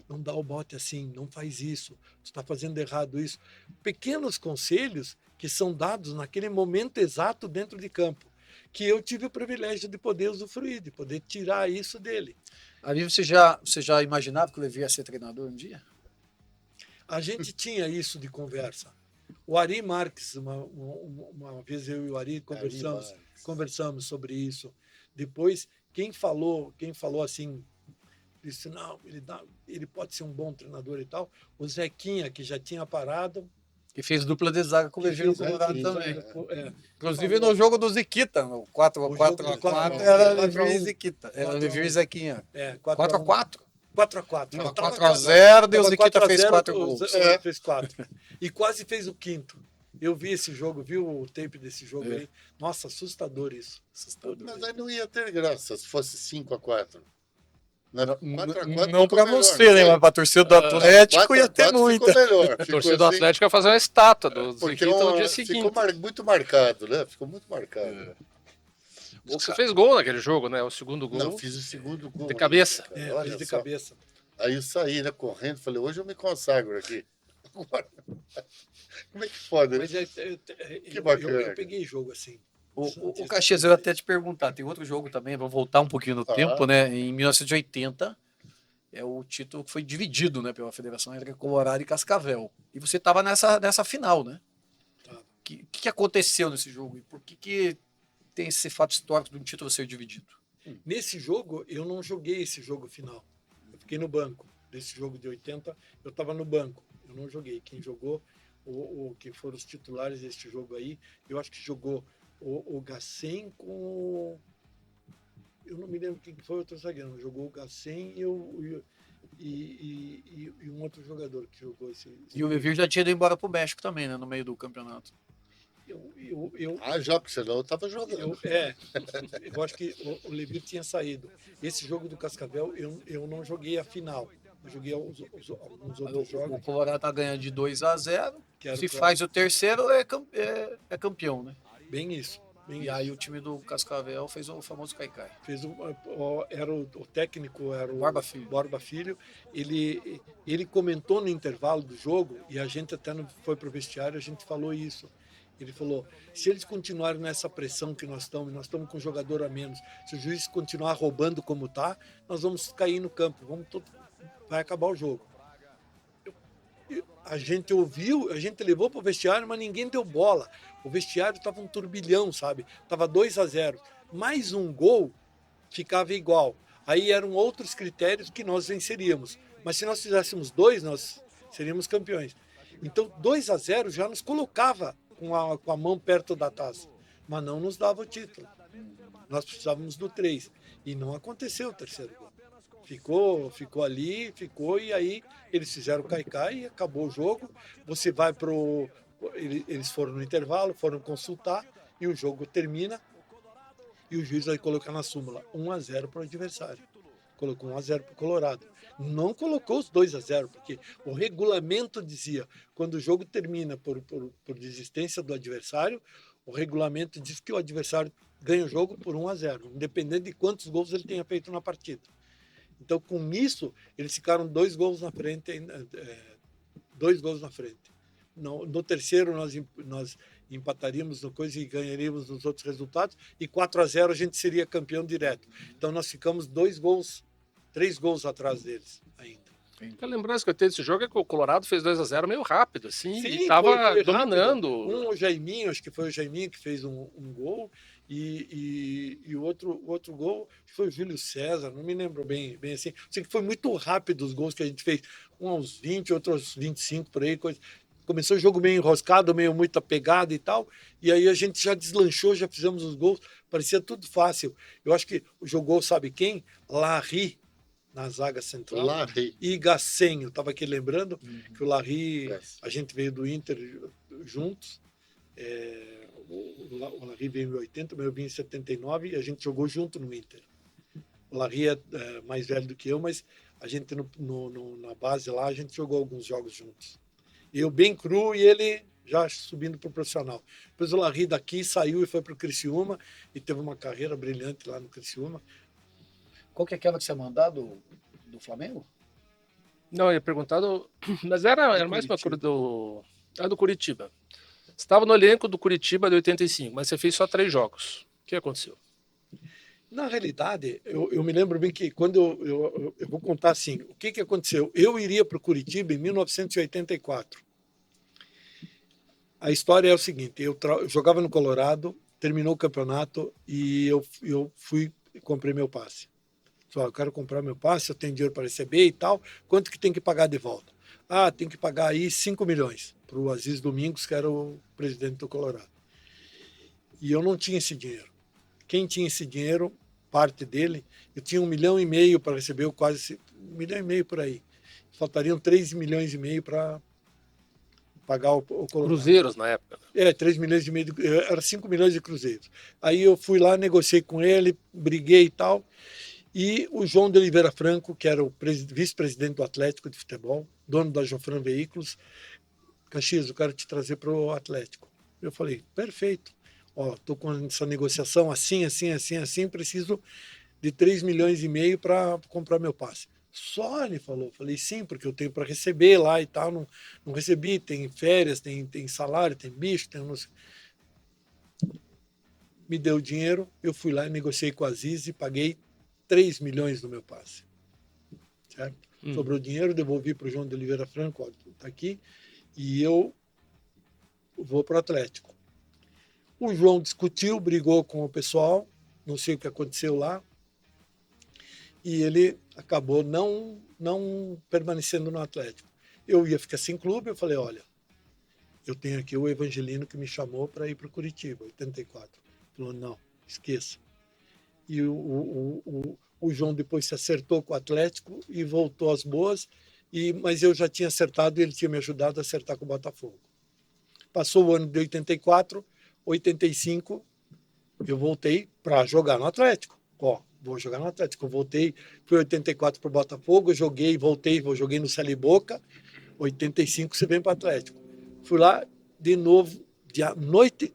Não dá o bote assim, não faz isso, você está fazendo errado isso. Pequenos conselhos que são dados naquele momento exato dentro de campo, que eu tive o privilégio de poder usufruir, de poder tirar isso dele. Ali você já imaginava que o Levi ia ser treinador um dia? A gente tinha isso de conversa. O Ari Marques, uma vez eu e o Ari conversamos sobre isso. Depois, quem falou assim, disse, não, ele pode ser um bom treinador e tal. O Zequinha, que já tinha parado. Que fez dupla de zaga com o Levi no Colorado também. Inclusive falou, no jogo do Ziquita, no 4x4, era Levi e Ziquita. Era Levi e Zequinha. 4x4? 4x4. 4x0 e o Ziquita fez 4 gols. Fez 4. E quase fez o quinto. Eu vi esse jogo, vi o tape desse jogo aí. Nossa, assustador isso. Assustador. Mas aí não ia ter graça se fosse 5x4. Não para você, né? Mas para a torcida do Atlético ia ter muita. A torcida do Atlético ia fazer uma estátua do porque Ziquita no dia seguinte. Ficou muito marcado, né? Ficou muito marcado. Você fez gol naquele jogo, né? O segundo gol. Não, fiz o segundo gol. De cabeça. Fiz de cabeça. Aí eu saí, né? Correndo, falei, hoje eu me consagro aqui. Como é que foda? Mas que bacana. Eu peguei jogo assim. O Caxias, eu ia até te perguntar, tem outro jogo também, vou voltar um pouquinho no tempo, né? Em 1980, é o título que foi dividido, né, pela Federação entre Colorado e Cascavel. E você estava nessa final, né? O que aconteceu nesse jogo? E por que tem esse fato histórico de um título ser dividido? Nesse jogo, eu não joguei esse jogo final. Eu fiquei no banco. Nesse jogo de 80, eu estava no banco. Eu não joguei. Quem jogou, que foram os titulares desse jogo aí, eu acho que jogou o Gacém com... Eu não me lembro quem foi o outro zagueiro. Jogou o Gacém e um outro jogador que jogou esse... E o Levi já tinha ido embora pro México também, né? No meio do campeonato. Já, porque senão eu estava jogando. Eu acho que o Levi tinha saído. Esse jogo do Cascavel, eu não joguei a final. Eu joguei alguns outros jogos. O Colorado tá ganhando de 2-0. Se claro. faz o terceiro, é campeão, né? Bem isso. E aí o time do Cascavel fez o famoso caicai. Era o técnico, era o Borba Filho. Ele comentou no intervalo do jogo, e a gente até foi para o vestiário, a gente falou isso. Ele falou, se eles continuarem nessa pressão que nós estamos com um jogador a menos, se o juiz continuar roubando como está, nós vamos cair no campo, vai acabar o jogo. A gente ouviu, a gente levou para o vestiário, mas ninguém deu bola. O vestiário estava um turbilhão, sabe? Estava 2-0. Mais um gol, ficava igual. Aí eram outros critérios que nós venceríamos. Mas se nós fizéssemos 2, nós seríamos campeões. Então, 2-0 já nos colocava com a mão perto da taça. Mas não nos dava o título. Nós precisávamos do 3. E não aconteceu o terceiro gol. Ficou ali, e aí eles fizeram o caicai e acabou o jogo. Você vai eles foram no intervalo, foram consultar e o jogo termina e o juiz vai colocar na súmula 1-0 para o adversário. Colocou 1-0 para o Colorado. Não colocou os 2-0, porque o regulamento dizia, quando o jogo termina por desistência do adversário, o regulamento diz que o adversário ganha o jogo por 1-0, independente de quantos gols ele tenha feito na partida. Então, com isso, eles ficaram 2 gols na frente, 2 gols na frente. No terceiro, nós empataríamos no coisa e ganharíamos nos outros resultados, e 4-0 a gente seria campeão direto. Então, nós ficamos 3 gols atrás deles ainda. A lembrança que eu tenho desse jogo é que o Colorado fez 2-0 meio rápido, assim, Sim, e tava foi dominando. rápido. O Jaiminho, acho que foi o Jaiminho que fez um gol, e o outro gol foi o Júlio César, não me lembro bem assim. Sei que foi muito rápido os gols que a gente fez, um aos 20, outro aos 25, por aí. Começou o jogo meio enroscado, meio muita pegada e tal, e aí a gente já deslanchou, já fizemos os gols, parecia tudo fácil. Eu acho que jogou, sabe quem? Larry, na zaga central. Larry. E Gacenho, estava aqui lembrando que o Larry, a gente veio do Inter juntos. O Larry veio em 80, mas eu vim em 79 e a gente jogou junto no Inter. O Larry é mais velho do que eu, mas a gente na base lá, a gente jogou alguns jogos juntos. Eu bem cru e ele já subindo para o profissional. Depois o Larry daqui saiu e foi para o Criciúma e teve uma carreira brilhante lá no Criciúma. Qual que é aquela que você mandar do Flamengo? Não, eu ia perguntar mas era mais para do Curitiba. Você estava no elenco do Curitiba de 85, mas você fez só 3 jogos. O que aconteceu? Na realidade, eu me lembro bem que quando eu vou contar assim, o que aconteceu? Eu iria para o Curitiba em 1984. A história é o seguinte, eu jogava no Colorado, terminou o campeonato e eu fui e comprei meu passe. Falei, eu quero comprar meu passe, eu tenho dinheiro para receber e tal, quanto que tem que pagar de volta? Ah, tem que pagar aí 5 milhões para o Aziz Domingos, que era o presidente do Colorado. E eu não tinha esse dinheiro. Quem tinha esse dinheiro, parte dele, eu tinha 1,5 milhão para receber, quase 1,5 milhão por aí. Faltariam 3,5 milhões para pagar o Colorado. Cruzeiros na época. 3,5 milhões, era 5 milhões de cruzeiros. Aí eu fui lá, negociei com ele, briguei e tal, e o João de Oliveira Franco, que era o vice-presidente do Atlético de Futebol, dono da Jofran Veículos, Caxias, eu quero te trazer para o Atlético. Eu falei, perfeito. Estou com essa negociação assim, preciso de 3,5 milhões para comprar meu passe. Só, ele falou. Falei, sim, porque eu tenho para receber lá e tal. Não recebi, tem férias, tem salário, tem bicho, tem... Me deu o dinheiro, eu fui lá e negociei com a Aziz e paguei 3 milhões no meu passe. Certo? Sobrou dinheiro, devolvi para o João de Oliveira Franco, está aqui, e eu vou para o Atlético. O João discutiu, brigou com o pessoal, não sei o que aconteceu lá, e ele acabou não permanecendo no Atlético. Eu ia ficar sem clube, eu falei, olha, eu tenho aqui o Evangelino que me chamou para ir para o Curitiba, 84. Ele falou, não, esqueça. E o João depois se acertou com o Atlético e voltou às boas, mas eu já tinha acertado e ele tinha me ajudado a acertar com o Botafogo. Passou o ano de 84, 85, eu voltei para jogar no Atlético. Vou jogar no Atlético. Eu voltei, fui 84 para o Botafogo, joguei, joguei no Celi Boca, 85 você vem para o Atlético. Fui lá de novo, de noite,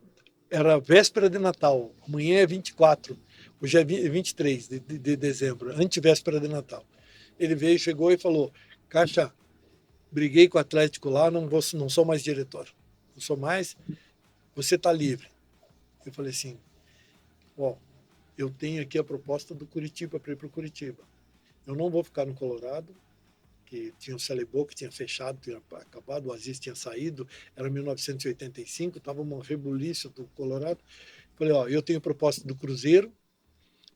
era véspera de Natal, amanhã é 24, hoje é 23 de dezembro, antevéspera de Natal. Ele veio, chegou e falou, Caixa, briguei com o Atlético lá, não sou mais diretor, não sou mais, você está livre. Eu falei assim, eu tenho aqui a proposta do Curitiba para ir para o Curitiba. Eu não vou ficar no Colorado, que tinha o Celebô, que tinha fechado, tinha acabado, o Aziz tinha saído, era 1985, estava uma rebuliço do Colorado. Falei, eu tenho proposta do Cruzeiro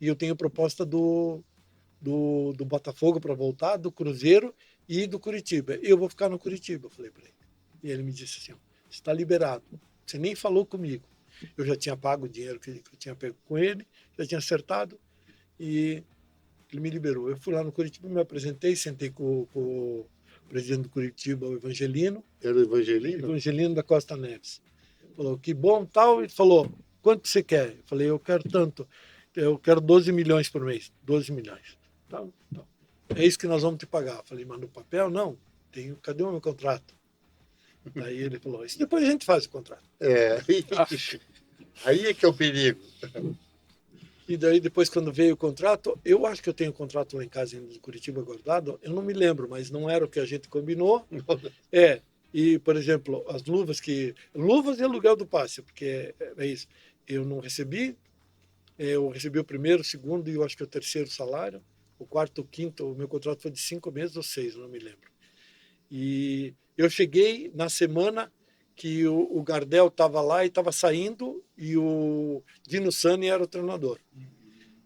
e eu tenho proposta do Botafogo para voltar, do Cruzeiro e do Curitiba. Eu vou ficar no Curitiba, falei para ele. E ele me disse assim, você está liberado, você nem falou comigo. Eu já tinha pago o dinheiro que eu tinha pego com ele, já tinha acertado e ele me liberou. Eu fui lá no Curitiba, me apresentei, sentei com o presidente do Curitiba, o Evangelino. Era o Evangelino? Evangelino da Costa Neves. Falou, que bom, tal. E falou, quanto você quer? Eu falei, eu quero tanto. Eu quero 12 milhões por mês. 12 milhões. Tá. É isso que nós vamos te pagar. Eu falei, mas no papel, não. Cadê o meu contrato? Aí ele falou, isso depois a gente faz o contrato. Aí é que é o perigo. E daí, depois, quando veio o contrato, eu acho que eu tenho o contrato lá em casa ainda de Curitiba guardado, eu não me lembro, mas não era o que a gente combinou. E, por exemplo, as luvas que... Luvas e aluguel do passe, porque é isso. Eu não recebi, eu recebi o primeiro, o segundo e eu acho que o terceiro salário. O quarto, o quinto, o meu contrato foi de 5 meses ou 6, não me lembro. E eu cheguei na semana que o Gardel estava lá e estava saindo e o Dino Sani era o treinador.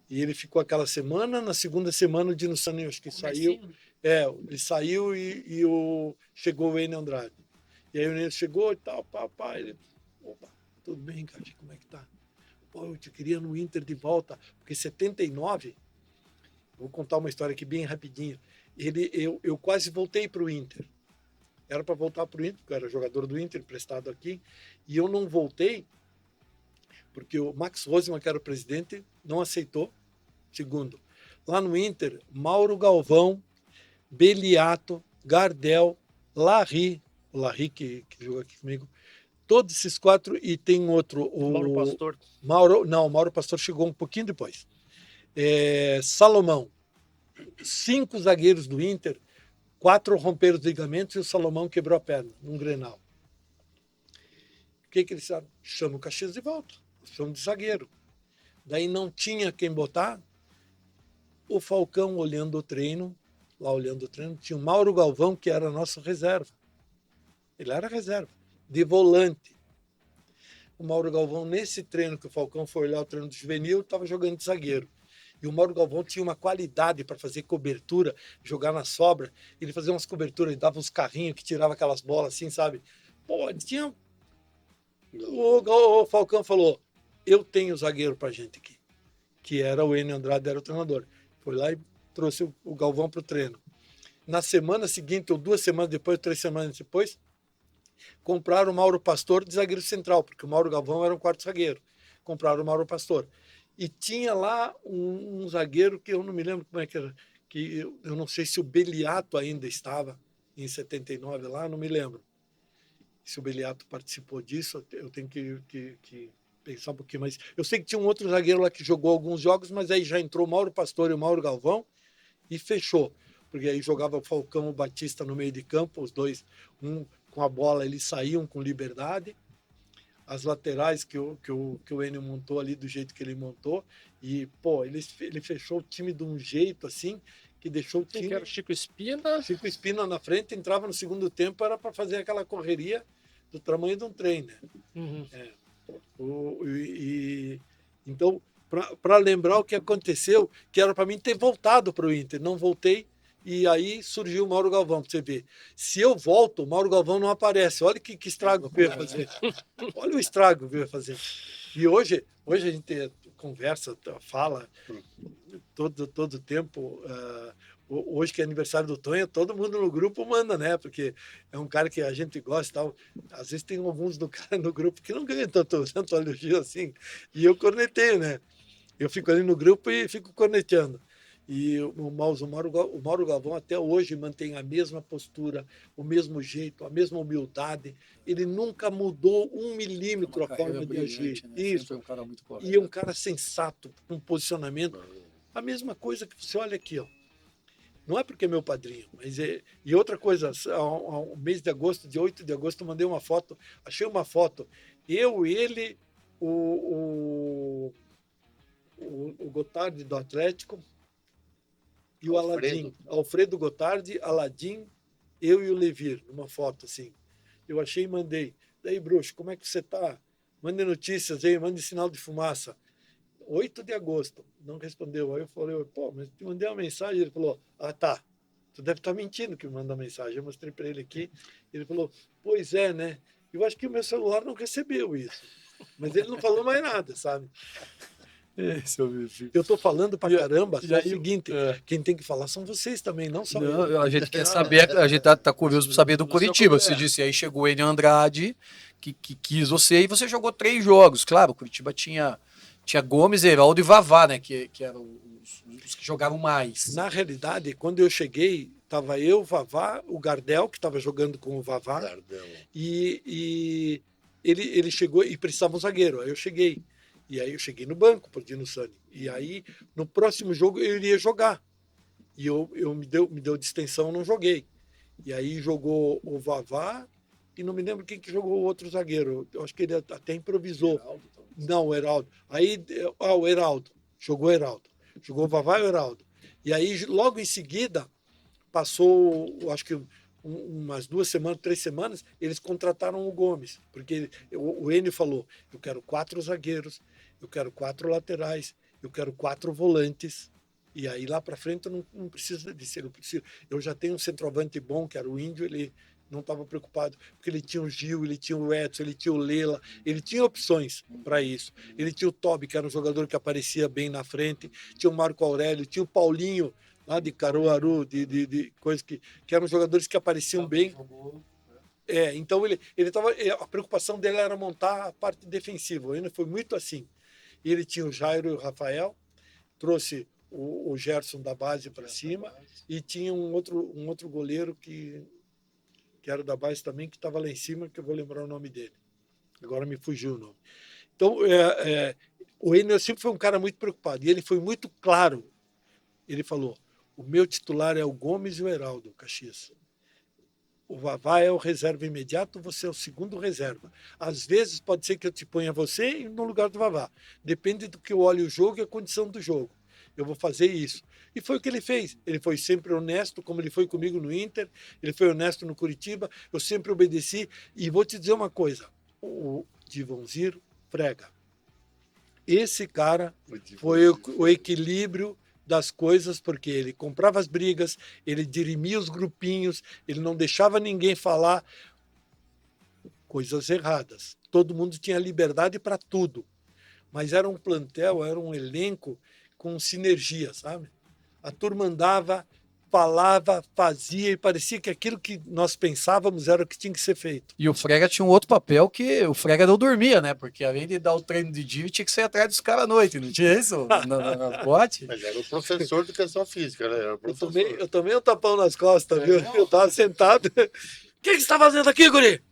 E ele ficou aquela semana, na segunda semana o Dino Sani acho que saiu. Ele saiu chegou o Enio Andrade. E aí o Enio chegou e tal, ele, opa, tudo bem, cara, como é que tá? Pô, eu te queria no Inter de volta, porque em 79, vou contar uma história aqui bem rapidinho, eu quase voltei para o Inter. Era para voltar para o Inter, porque eu era jogador do Inter, emprestado aqui, e eu não voltei, porque o Max Rosman, que era o presidente, não aceitou. Segundo, lá no Inter, Mauro Galvão, Beliato, Gardel, Larry, o Larry que jogou aqui comigo, todos esses 4, e tem outro, o Mauro Pastor. o Mauro Pastor chegou um pouquinho depois. Salomão, 5 zagueiros do Inter, 4 romperam os ligamentos e o Salomão quebrou a perna num Grenal. O que eles fizeram? Chamam o Caxias de volta, chamam de zagueiro. Daí não tinha quem botar. O Falcão olhando o treino, tinha o Mauro Galvão, que era nosso reserva. Ele era reserva, de volante. O Mauro Galvão, nesse treino que o Falcão foi olhar o treino do juvenil, estava jogando de zagueiro. E o Mauro Galvão tinha uma qualidade para fazer cobertura, jogar na sobra. Ele fazia umas coberturas, ele dava uns carrinhos que tirava aquelas bolas assim, sabe? Pô, ele tinha... O Falcão falou, eu tenho zagueiro para gente aqui. Que era o Enio Andrade, era o treinador. Foi lá e trouxe o Galvão para o treino. Na semana seguinte, ou 2 semanas depois, 3 semanas depois, compraram o Mauro Pastor de zagueiro central, porque o Mauro Galvão era um quarto zagueiro. Compraram o Mauro Pastor. E tinha lá um zagueiro que eu não me lembro como é que era, que eu não sei se o Beliato ainda estava em 79 lá, não me lembro. Se o Beliato participou disso, eu tenho que pensar um pouquinho mais. Eu sei que tinha um outro zagueiro lá que jogou alguns jogos, mas aí já entrou o Mauro Pastor e o Mauro Galvão e fechou. Porque aí jogava o Falcão e o Batista no meio de campo, os dois, um com a bola, eles saíam com liberdade. As laterais que o Enio montou ali do jeito que ele montou. E, pô, ele fechou o time de um jeito assim, que deixou o time... Que era o Chico Espina. Chico Espina na frente, entrava no segundo tempo, era para fazer aquela correria do tamanho de um trem, né? Uhum. Então, para lembrar o que aconteceu, que era para mim ter voltado para o Inter, não voltei, e aí surgiu o Mauro Galvão, para você ver. Se eu volto, o Mauro Galvão não aparece. Olha que estrago que eu ia fazer. Olha o estrago que eu ia fazer. E hoje a gente conversa, fala todo tempo. Hoje que é aniversário do Tonho, todo mundo no grupo manda, né? Porque é um cara que a gente gosta e tal. Às vezes tem alguns do cara no grupo que não ganham tanto elogio assim. E eu corneteio, né? Eu fico ali no grupo e fico corneteando. E o Mauro Galvão até hoje mantém a mesma postura, o mesmo jeito, a mesma humildade. Ele nunca mudou 1 milímetro a forma de agir. Né? Isso. Foi um cara muito correto. E é um cara sensato, com posicionamento. A mesma coisa que você olha aqui, ó. Não é porque é meu padrinho, mas é... E outra coisa, ao mês de agosto, de 8 de agosto, eu mandei uma foto, achei uma foto, ele, o Gotardi do Atlético e o Aladim. Alfredo Gotardi, Aladim, eu e o Levir, numa foto assim. Eu achei e mandei. Daí, bruxo, como é que você tá? Mande notícias aí, mande sinal de fumaça. 8 de agosto, não respondeu. Aí eu falei, pô, mas te mandei uma mensagem. Ele falou, tá, tu deve estar mentindo que me mandou mensagem. Eu mostrei para ele aqui. Ele falou, pois é, né? Eu acho que o meu celular não recebeu isso. Mas ele não falou mais nada, sabe? Eu estou falando para caramba, só é o seguinte, quem tem que falar são vocês também, não só eu. A gente quer saber, a gente tá curioso para saber do Curitiba. Você disse, aí chegou o Enio Andrade, que quis você, e você jogou 3 jogos. Claro, o Curitiba tinha Gomes, Heraldo e Vavá, né? Que eram os que jogavam mais. Na realidade, quando eu cheguei, estava eu, Vavá, o Gardel, que estava jogando com o Vavá. Gardel. E ele chegou e precisava um zagueiro. Aí eu cheguei. E aí eu cheguei no banco pro Dino Sani. E aí, no próximo jogo, eu iria jogar. E me deu distensão, eu não joguei. E aí jogou o Vavá e não me lembro quem que jogou o outro zagueiro. Eu acho que ele até improvisou. Não, o Heraldo. Aí, o Heraldo. Jogou o Heraldo. Jogou o Vavá e o Heraldo. E aí, logo em seguida, passou, acho que umas 2 semanas, 3 semanas, eles contrataram o Gomes. Porque o Enio falou, eu quero 4 zagueiros, eu quero 4 laterais, eu quero 4 volantes. E aí lá para frente eu não preciso disso. Eu já tenho um centroavante bom, que era o Índio, ele não estava preocupado, porque ele tinha o Gil, ele tinha o Edson, ele tinha o Lela, ele tinha opções para isso. Ele tinha o Tobi, que era um jogador que aparecia bem na frente, tinha o Marco Aurélio, tinha o Paulinho, lá de Caruaru, de coisas que eram jogadores que apareciam bem. Então ele tava, a preocupação dele era montar a parte defensiva. Ainda foi muito assim. E ele tinha o Jairo e o Rafael, trouxe o Gerson da base para cima e tinha um outro goleiro que era da base também, que estava lá em cima, que eu vou lembrar o nome dele. Agora me fugiu o nome. Então, o Enio sempre foi um cara muito preocupado e ele foi muito claro. Ele falou, o meu titular é o Gomes e o Heraldo, Caxias. O Vavá é o reserva imediato, você é o segundo reserva. Às vezes pode ser que eu te ponha você no lugar do Vavá. Depende do que eu olhe o jogo e a condição do jogo. Eu vou fazer isso. E foi o que ele fez. Ele foi sempre honesto, como ele foi comigo no Inter, ele foi honesto no Curitiba, eu sempre obedeci. E vou te dizer uma coisa, o Divonzir Frega. Esse cara foi o equilíbrio das coisas, porque ele comprava as brigas, ele dirimia os grupinhos, ele não deixava ninguém falar coisas erradas. Todo mundo tinha liberdade para tudo. Mas era um plantel, era um elenco com sinergia, sabe? A turma andava, falava, fazia e parecia que aquilo que nós pensávamos era o que tinha que ser feito. E o Frega tinha um outro papel que o Frega não dormia, né? Porque além de dar o treino de dia, tinha que sair atrás dos caras à noite, não tinha isso? Na boate? Mas era o professor de educação física, né? Era o professor. Eu tomei um tapão nas costas, viu? Eu tava sentado. O que você está fazendo aqui, guri?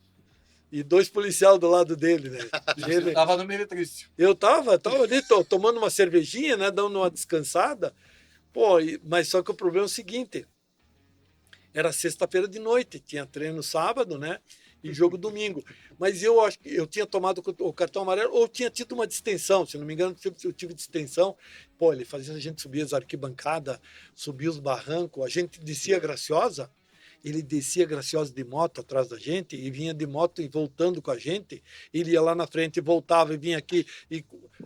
E 2 policiais do lado dele, né? Ele tava no meretrício. Eu tava ali tomando uma cervejinha, né? Dando uma descansada. Pô, mas só que o problema é o seguinte: era sexta-feira de noite, tinha treino sábado, né? E jogo domingo. Mas eu acho que eu tinha tomado o cartão amarelo ou tinha tido uma distensão, se não me engano, eu tive distensão. Pô, ele fazia a gente subir as arquibancadas, subir os barrancos, a gente descia a Graciosa. Ele descia graciosa de moto atrás da gente e vinha de moto e voltando com a gente. Ele ia lá na frente e voltava e vinha aqui. E,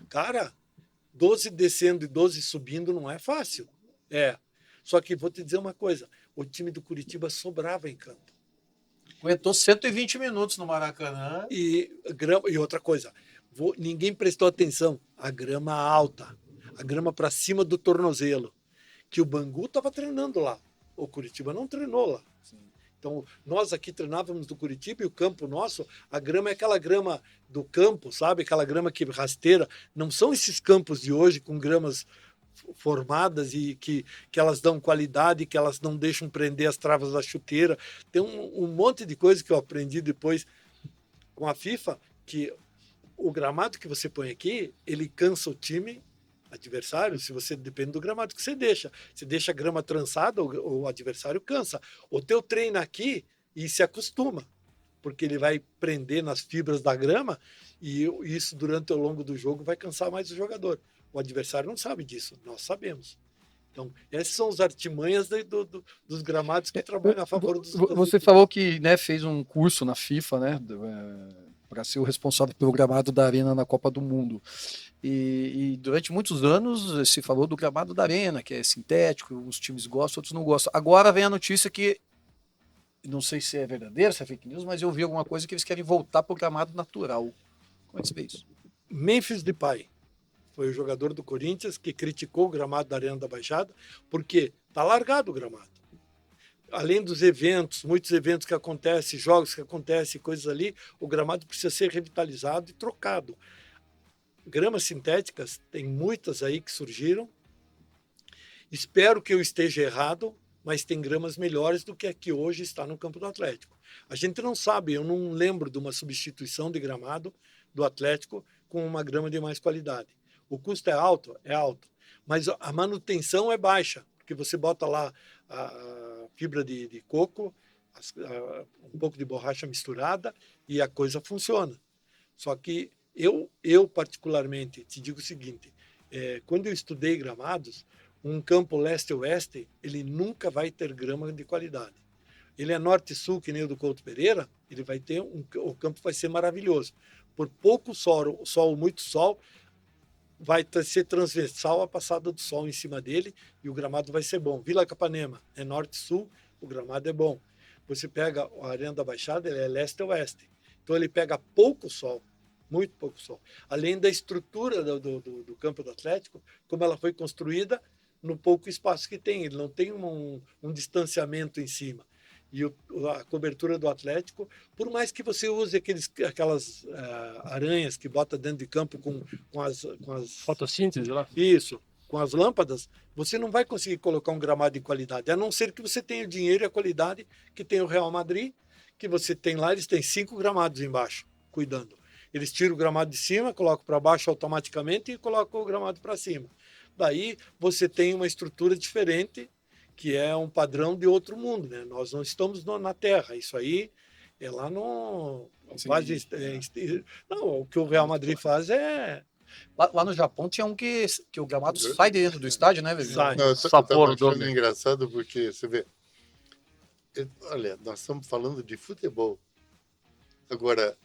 cara, 12 descendo e 12 subindo não é fácil. Só que vou te dizer uma coisa: o time do Curitiba sobrava em campo. Aguentou 120 minutos no Maracanã. E outra coisa, ninguém prestou atenção. A grama alta, a grama para cima do tornozelo. Que o Bangu estava treinando lá. O Curitiba não treinou lá. Então, nós aqui treinávamos do Curitiba e o campo nosso, a grama é aquela grama do campo, sabe? Aquela grama que rasteira. Não são esses campos de hoje com gramas formadas e que elas dão qualidade, que elas não deixam prender as travas da chuteira. Tem um monte de coisa que eu aprendi depois com a FIFA, que o gramado que você põe aqui, ele cansa o time adversário, se você depende do gramado que você deixa. Se deixa a grama trançada, o adversário cansa. O teu treina aqui e se acostuma, porque ele vai prender nas fibras da grama e isso durante o longo do jogo vai cansar mais o jogador. O adversário não sabe disso, nós sabemos. Então, essas são as artimanhas dos gramados que trabalham a favor dos... Você falou que, né, fez um curso na FIFA, né, para ser o responsável pelo gramado da Arena na Copa do Mundo. E durante muitos anos se falou do gramado da Arena, que é sintético, uns times gostam, outros não gostam. Agora vem a notícia que, não sei se é verdadeiro, se é fake news, mas eu vi alguma coisa que eles querem voltar para o gramado natural. Como é que você vê isso? Memphis Depay foi o jogador do Corinthians que criticou o gramado da Arena da Baixada, porque está largado o gramado. Além dos eventos, muitos eventos que acontecem, jogos que acontecem, coisas ali, o gramado precisa ser revitalizado e trocado. Gramas sintéticas, tem muitas aí que surgiram. Espero que eu esteja errado, mas tem gramas melhores do que a que hoje está no campo do Atlético. A gente não sabe, eu não lembro de uma substituição de gramado do Atlético com uma grama de mais qualidade. O custo é alto, mas a manutenção é baixa, porque você bota lá a fibra de coco, um pouco de borracha misturada e a coisa funciona. Só que eu particularmente, te digo o seguinte, quando eu estudei gramados, um campo leste-oeste, ele nunca vai ter grama de qualidade. Ele é norte-sul, que nem o do Couto Pereira, ele vai ter o campo vai ser maravilhoso. Por pouco sol, muito sol, vai ser transversal a passada do sol em cima dele e o gramado vai ser bom. Vila Capanema é norte-sul, o gramado é bom. Você pega a Arena da Baixada, ele é leste-oeste. Então ele pega pouco sol, muito pouco sol. Além da estrutura do campo do Atlético, como ela foi construída no pouco espaço que tem. Ele não tem um distanciamento em cima. E a cobertura do Atlético, por mais que você use aquelas aranhas que bota dentro de campo com as Fotossíntese lá? Isso, com as lâmpadas, você não vai conseguir colocar um gramado de qualidade, a não ser que você tenha o dinheiro e a qualidade que tem o Real Madrid, que você tem lá, eles têm 5 gramados embaixo, cuidando. Eles tiram o gramado de cima, colocam para baixo automaticamente e colocam o gramado para cima. Daí você tem uma estrutura diferente, que é um padrão de outro mundo, né? Nós não estamos na Terra, isso aí é lá no... Não, o que o Real Madrid faz é... Lá no Japão tinha um que o gramado sai de dentro do estádio, né, velho? Sai. Não, eu tava Sapporo achando Dome. engraçado porque, você vê, olha, nós estamos falando de futebol. Agora,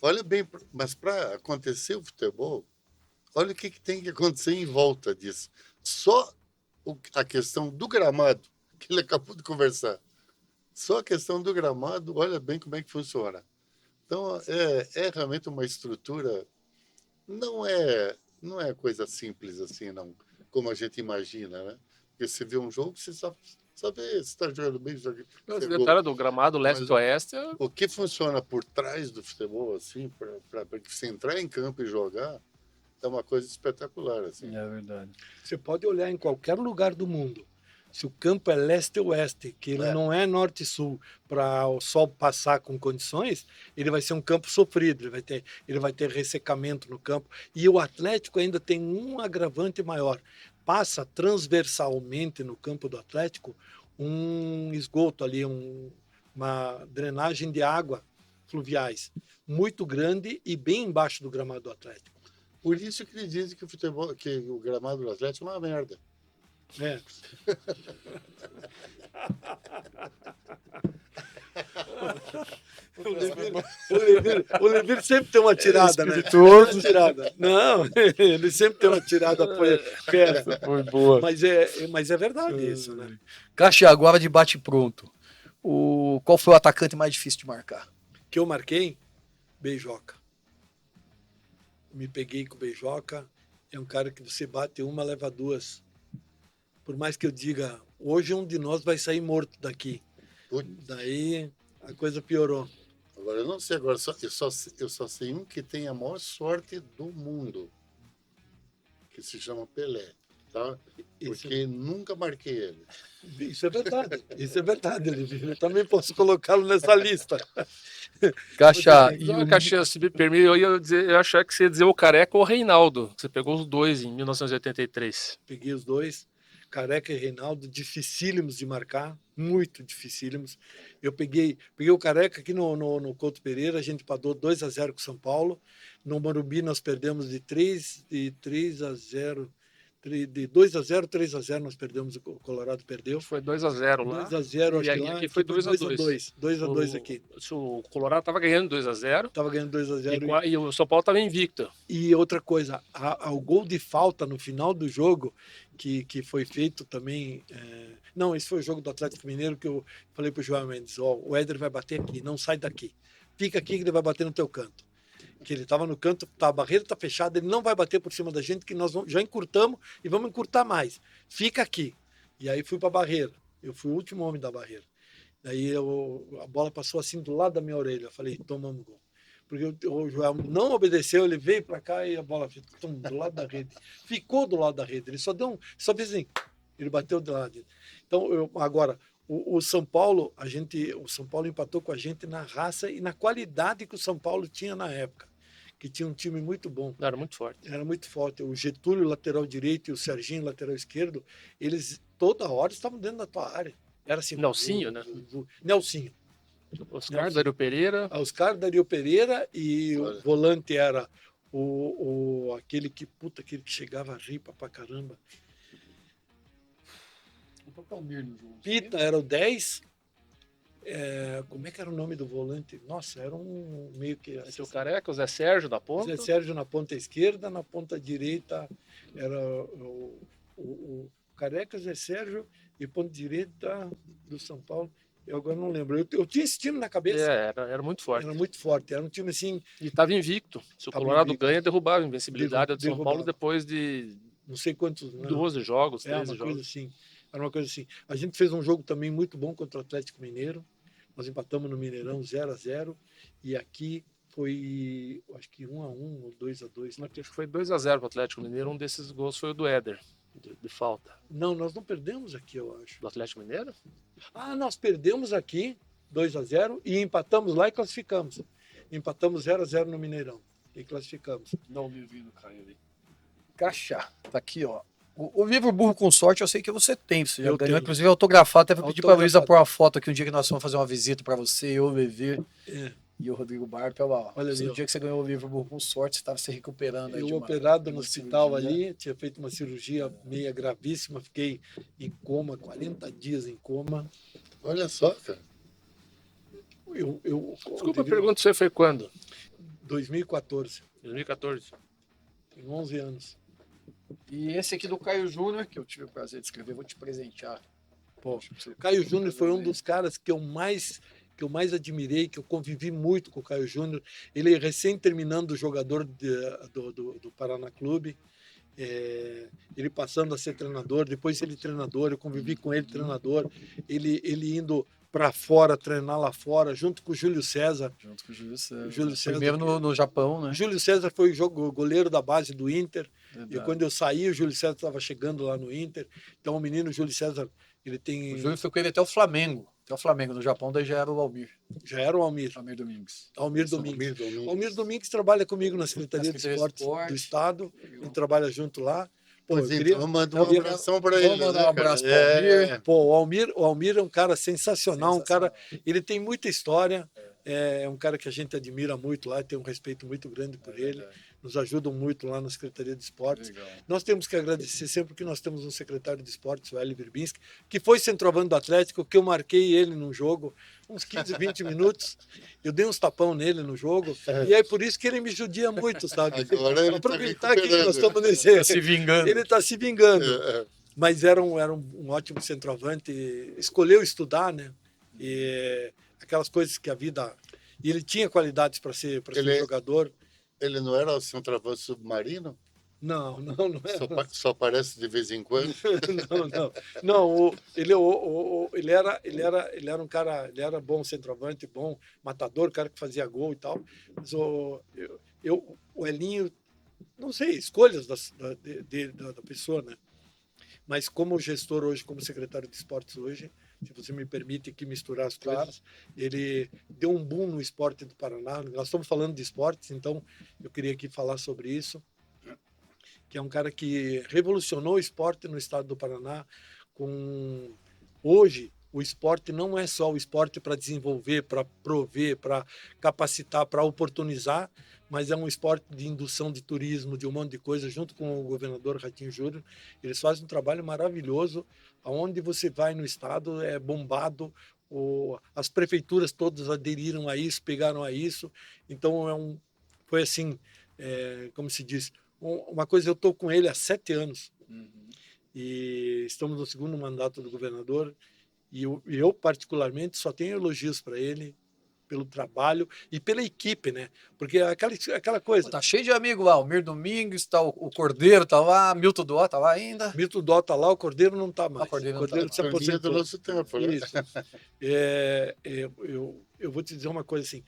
olha bem, mas para acontecer o futebol, olha o que tem que acontecer em volta disso. Só a questão do gramado, que ele acabou de conversar. Só a questão do gramado, olha bem como é que funciona. Então, é realmente uma estrutura, não é coisa simples assim, não, como a gente imagina, né? Porque você vê um jogo, você só vê se está jogando bem, Esse jogando. detalhe do gramado leste-oeste O que funciona por trás do futebol, assim, para você entrar em campo e jogar, é uma coisa espetacular, assim. É verdade. Você pode olhar em qualquer lugar do mundo. Se o campo é leste-oeste, que ele não é norte-sul, para o sol passar com condições, ele vai ser um campo sofrido, ele vai ter ressecamento no campo. E o Atlético ainda tem um agravante maior. Passa transversalmente no campo do Atlético um esgoto ali, uma drenagem de água fluviais muito grande e bem embaixo do gramado do Atlético. Por isso que ele diz que o gramado do Atlético é uma merda. É. O Levir sempre tem uma tirada, né? Uma tirada. Não, ele sempre tem uma tirada fera. Foi boa. Mas é verdade isso, né? Caixa, agora de bate pronto. Qual foi o atacante mais difícil de marcar? Que eu marquei, Beijoca. Me peguei com o Beijoca. É um cara que você bate uma, leva duas. Por mais que eu diga, hoje um de nós vai sair morto daqui. Putz. Daí a coisa piorou. Agora, eu não sei, eu só sei um que tem a maior sorte do mundo, que se chama Pelé, tá? Porque nunca marquei ele. Isso é verdade. Isso é verdade, Lívia. Eu também posso colocá-lo nessa lista. Caixa, Não, Caxias, se me permite, eu achava que você ia dizer o Careca ou o Reinaldo. Você pegou os dois em 1983. Peguei os dois, Careca e Reinaldo, dificílimos de marcar, muito dificílimos. Eu peguei o Careca aqui no Couto Pereira, a gente padou 2-0 com o São Paulo. No Morumbi nós perdemos de 3-0. De 2-0, 3-0 nós perdemos, o Colorado perdeu. Foi 2-0 lá. 2-0, acho E que lá. aqui foi 2-2. 2-2 aqui. O Colorado estava ganhando 2-0. Tava ganhando 2-0. E o São Paulo estava invicto. E outra coisa, o gol de falta no final do jogo, que foi feito também. Não, esse foi o jogo do Atlético Mineiro que eu falei para o João Mendes: o Éder vai bater aqui, não sai daqui. Fica aqui que ele vai bater no teu canto. Que ele estava no canto, a barreira está fechada, ele não vai bater por cima da gente, que nós já encurtamos e vamos encurtar mais. Fica aqui. E aí fui para a barreira. Eu fui o último homem da barreira. Daí a bola passou assim do lado da minha orelha. Eu falei, tomamos gol. Porque o Joel não obedeceu, ele veio para cá e a bola ficou do lado da rede. Ficou do lado da rede. Ele só fez assim. Ele bateu do lado. Então, agora, o São Paulo, o São Paulo empatou com a gente na raça e na qualidade que o São Paulo tinha na época. que tinha um time muito bom. Era muito forte. Era muito forte. O Getúlio, lateral direito, e o Serginho, lateral esquerdo, eles toda hora estavam dentro da tua área. Era assim. Nelsinho, né? Nelsinho. Oscar, Dário Pereira. Oscar, Dario Pereira, e Olha. o volante era aquele que chegava a ripa pra caramba. Pita era o 10. Como é que era o nome do volante? Nossa, era um meio que... O Careca, o Zé Sérgio da ponta. Zé Sérgio na ponta esquerda, na ponta direita era o Careca, Zé Sérgio, e ponta direita do São Paulo. Eu agora não lembro. Eu tinha esse time na cabeça. Era muito forte. Era muito forte. Era um time assim... E estava invicto. Se o Tava Colorado invicto. ganha, derrubava a invencibilidade do São Derrubava. Paulo depois de Não sei quantos... 12 jogos, 13 uma jogos. coisa assim. Era uma coisa assim. A gente fez um jogo também muito bom contra o Atlético Mineiro. Nós empatamos no Mineirão 0-0. E aqui foi, acho que 1-1 ou 2-2. Acho que foi 2-0 para o Atlético Mineiro. Um desses gols foi o do Éder, de falta. Não, nós não perdemos aqui, eu acho. Do Atlético Mineiro? Nós perdemos aqui 2-0 e empatamos lá e classificamos. Empatamos 0-0 no Mineirão e classificamos. Dá um livrinho no Caio ali. Crachá. Tá aqui, ó. O livro Burro com Sorte eu sei que você tem. Você já Eu ganhou, tenho. inclusive autografado. Até vou pedir pra Luísa Autografado. pôr uma foto aqui um dia que nós vamos fazer uma visita pra você, eu, o Levi É, e o Rodrigo Barpa. Olha Olha ali, no ó. dia que você ganhou o livro Burro com Sorte, você estava se recuperando. Aí eu de uma- operado de no uma hospital cirurgia. ali, tinha feito uma cirurgia meia gravíssima, fiquei em coma, 40 dias em coma. Olha só, cara. Desculpa a pergunta, você foi quando? 2014, 2014. tem 11 anos. E esse aqui do Caio Júnior, que eu tive o prazer de escrever, vou te presentear. Pô, Caio Júnior foi um dos caras que eu mais admirei, que eu convivi muito com o Caio Júnior. Ele recém terminando jogador do Paraná Clube, ele passando a ser treinador, depois ele treinador, eu convivi com ele treinador, ele indo para fora, treinar lá fora, junto com o Júlio César. Junto com o Júlio César. Júlio César, Primeiro no Japão, né? O Júlio César foi goleiro da base do Inter. E Verdade. quando eu saí, o Júlio César estava chegando lá no Inter. Então o menino Júlio César, ele tem... O Júlio foi com ele até o Flamengo. Até o Flamengo no Japão, daí já era o Almir. Já era o Almir Domingues. Almir Domingues. Domingues. Almir Domingues trabalha comigo na Secretaria de Secretaria de Esportes do Esporte. Estado. Ele trabalha junto lá. Pô, Pois eu então, queria... manda um abração para Vamos ele. mandar né, um abraço cara? pro Almir. Pô, o Almir é um cara sensacional, um cara... Ele tem muita história. É um cara que a gente admira muito lá, tem um respeito muito grande por ele. Nos ajudam muito lá na Secretaria de Esportes. Legal. Nós temos que agradecer sempre que nós temos um secretário de esportes, o Hélio Virbinski, que foi centroavante do Atlético, que eu marquei ele num jogo, uns 15, 20 minutos. Eu dei uns tapão nele no jogo. E é por isso que ele me judia muito, sabe? Agora ele tá Aproveitar que nós recuperando. estamos nesse... Tá se vingando. Ele está se vingando. É. Mas era um ótimo centroavante. Escolheu estudar, né? E aquelas coisas que a vida... E ele tinha qualidades para ser jogador. Ele não era o centroavante submarino? Não é. Só aparece de vez em quando? Não, ele era um cara, ele era bom centroavante, bom matador, cara que fazia gol e tal. Mas o Elinho, não sei, escolhas da pessoa, né? Mas como gestor hoje, como secretário de esportes hoje, se você me permite aqui misturar as coisas, ele deu um boom no esporte do Paraná. Nós estamos falando de esportes, então eu queria aqui falar sobre isso, que é um cara que revolucionou o esporte no estado do Paraná. Hoje, o esporte não é só o esporte para desenvolver, para prover, para capacitar, para oportunizar, mas é um esporte de indução de turismo, de um monte de coisa, junto com o governador Ratinho Júnior. Eles fazem um trabalho maravilhoso, aonde você vai no estado, é bombado, as prefeituras todas aderiram a isso, pegaram a isso. Então, foi assim, como se diz, uma coisa, eu estou com ele há 7 anos, e estamos no segundo mandato do governador, e eu particularmente, só tenho elogios para ele, pelo trabalho e pela equipe, né? Porque aquela coisa... Tá cheio de amigos lá. Almir Domingues, tá o Cordeiro tá lá, Milton Doá tá lá ainda. Milton Dó tá lá, o Cordeiro não tá mais. O Cordeiro não tá se mais. Do aposentou. nosso tempo, né? Isso. Eu vou te dizer uma coisa assim,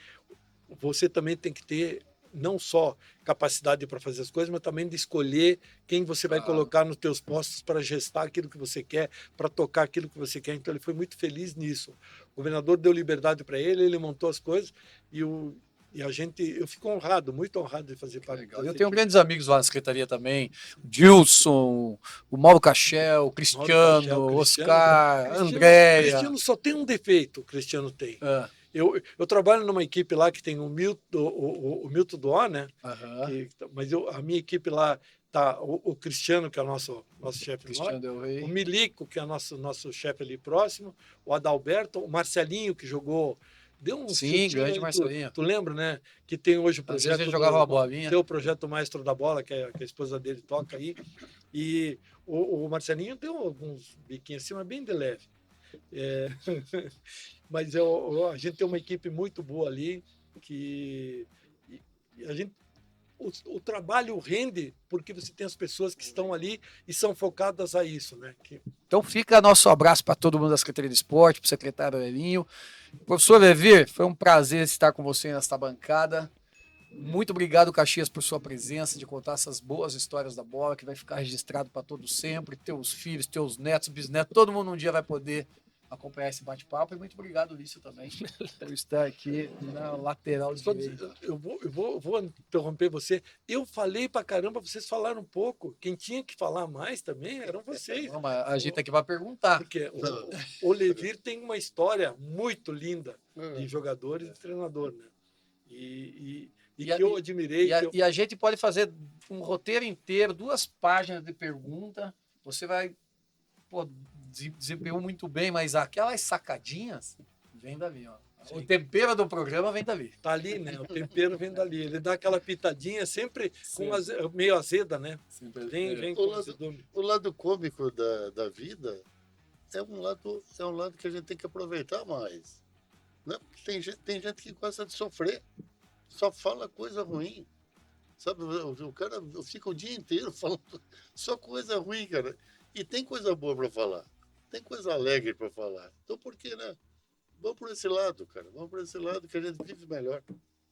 você também tem que ter não só capacidade para fazer as coisas, mas também de escolher quem você vai colocar nos teus postos para gestar aquilo que você quer, para tocar aquilo que você quer. Então ele foi muito feliz nisso. O governador deu liberdade para ele, ele montou as coisas e E eu fico honrado, muito honrado de fazer parte Legal. dessa Eu tenho equipe. grandes amigos lá na secretaria também. O Dilson, o Mauro Cachel, o Cristiano, Cristiano, Oscar, Cristiano, Andréia. Cristiano só tem um defeito, o Cristiano tem. Ah, Eu trabalho numa equipe lá que tem o Milton Doá, né? aham. Mas a minha equipe lá tá o Cristiano, que é o nosso chefe, Cristiano Del o Rey. Milico, que é nosso chefe ali próximo, o Adalberto, o Marcelinho, que jogou, deu um Sim, chutinho grande aí, Marcelinho. tu lembra, né? Que tem hoje o Às vezes projeto ele jogava uma bolinha. tem o projeto Maestro da Bola, que a esposa dele toca aí, e o Marcelinho deu alguns biquinhos assim, mas bem de leve. É, mas a gente tem uma equipe muito boa ali, que a gente, o trabalho rende porque você tem as pessoas que estão ali e são focadas a isso, né? Então fica nosso abraço para todo mundo da Secretaria de Esporte, para o secretário Elinho. Professor Levir, foi um prazer estar com você nesta bancada. Muito obrigado, Caxias, por sua presença, de contar essas boas histórias da bola, que vai ficar registrado para todos sempre. Teus filhos, teus netos, bisnetos, todo mundo um dia vai poder acompanhar esse bate-papo. E muito obrigado, Lício, também, por estar aqui na lateral direita. Eu vou interromper você. Eu falei pra caramba, vocês falaram um pouco. Quem tinha que falar mais também eram vocês. Não, mas a gente aqui vai perguntar. Porque o Levir tem uma história muito linda de jogador e de treinador, né? E que eu admirei. E a gente pode fazer um roteiro inteiro, 2 páginas de pergunta. Você vai, pô, desempenhou muito bem, mas aquelas sacadinhas vem dali, ó. Sim. O tempero do programa vem dali. Tá ali, né? O tempero vem dali. Ele dá aquela pitadinha sempre com meio azeda, né? Vem com azedume. O lado cômico da vida é um lado que a gente tem que aproveitar mais. Né? Tem gente que gosta de sofrer, só fala coisa ruim. Sabe, o cara fica o dia inteiro falando só coisa ruim, cara. E tem coisa boa para falar, tem coisa alegre para falar. Então por que, né? Vamos por esse lado, cara. Vamos por esse lado que a gente vive melhor.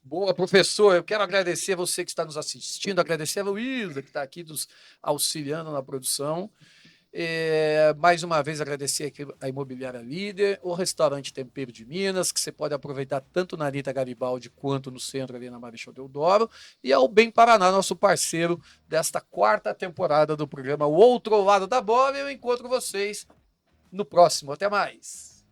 Boa, professor. Eu quero agradecer você que está nos assistindo, agradecer a Luísa, que está aqui nos auxiliando na produção. Mais uma vez agradecer aqui a Imobiliária Líder, o Restaurante Tempero de Minas, que você pode aproveitar tanto na Anitta Garibaldi quanto no centro ali na Marechal Deodoro, e ao Bem Paraná, nosso parceiro desta 4ª temporada do programa O Outro Lado da Bola. Eu encontro vocês no próximo. Até mais!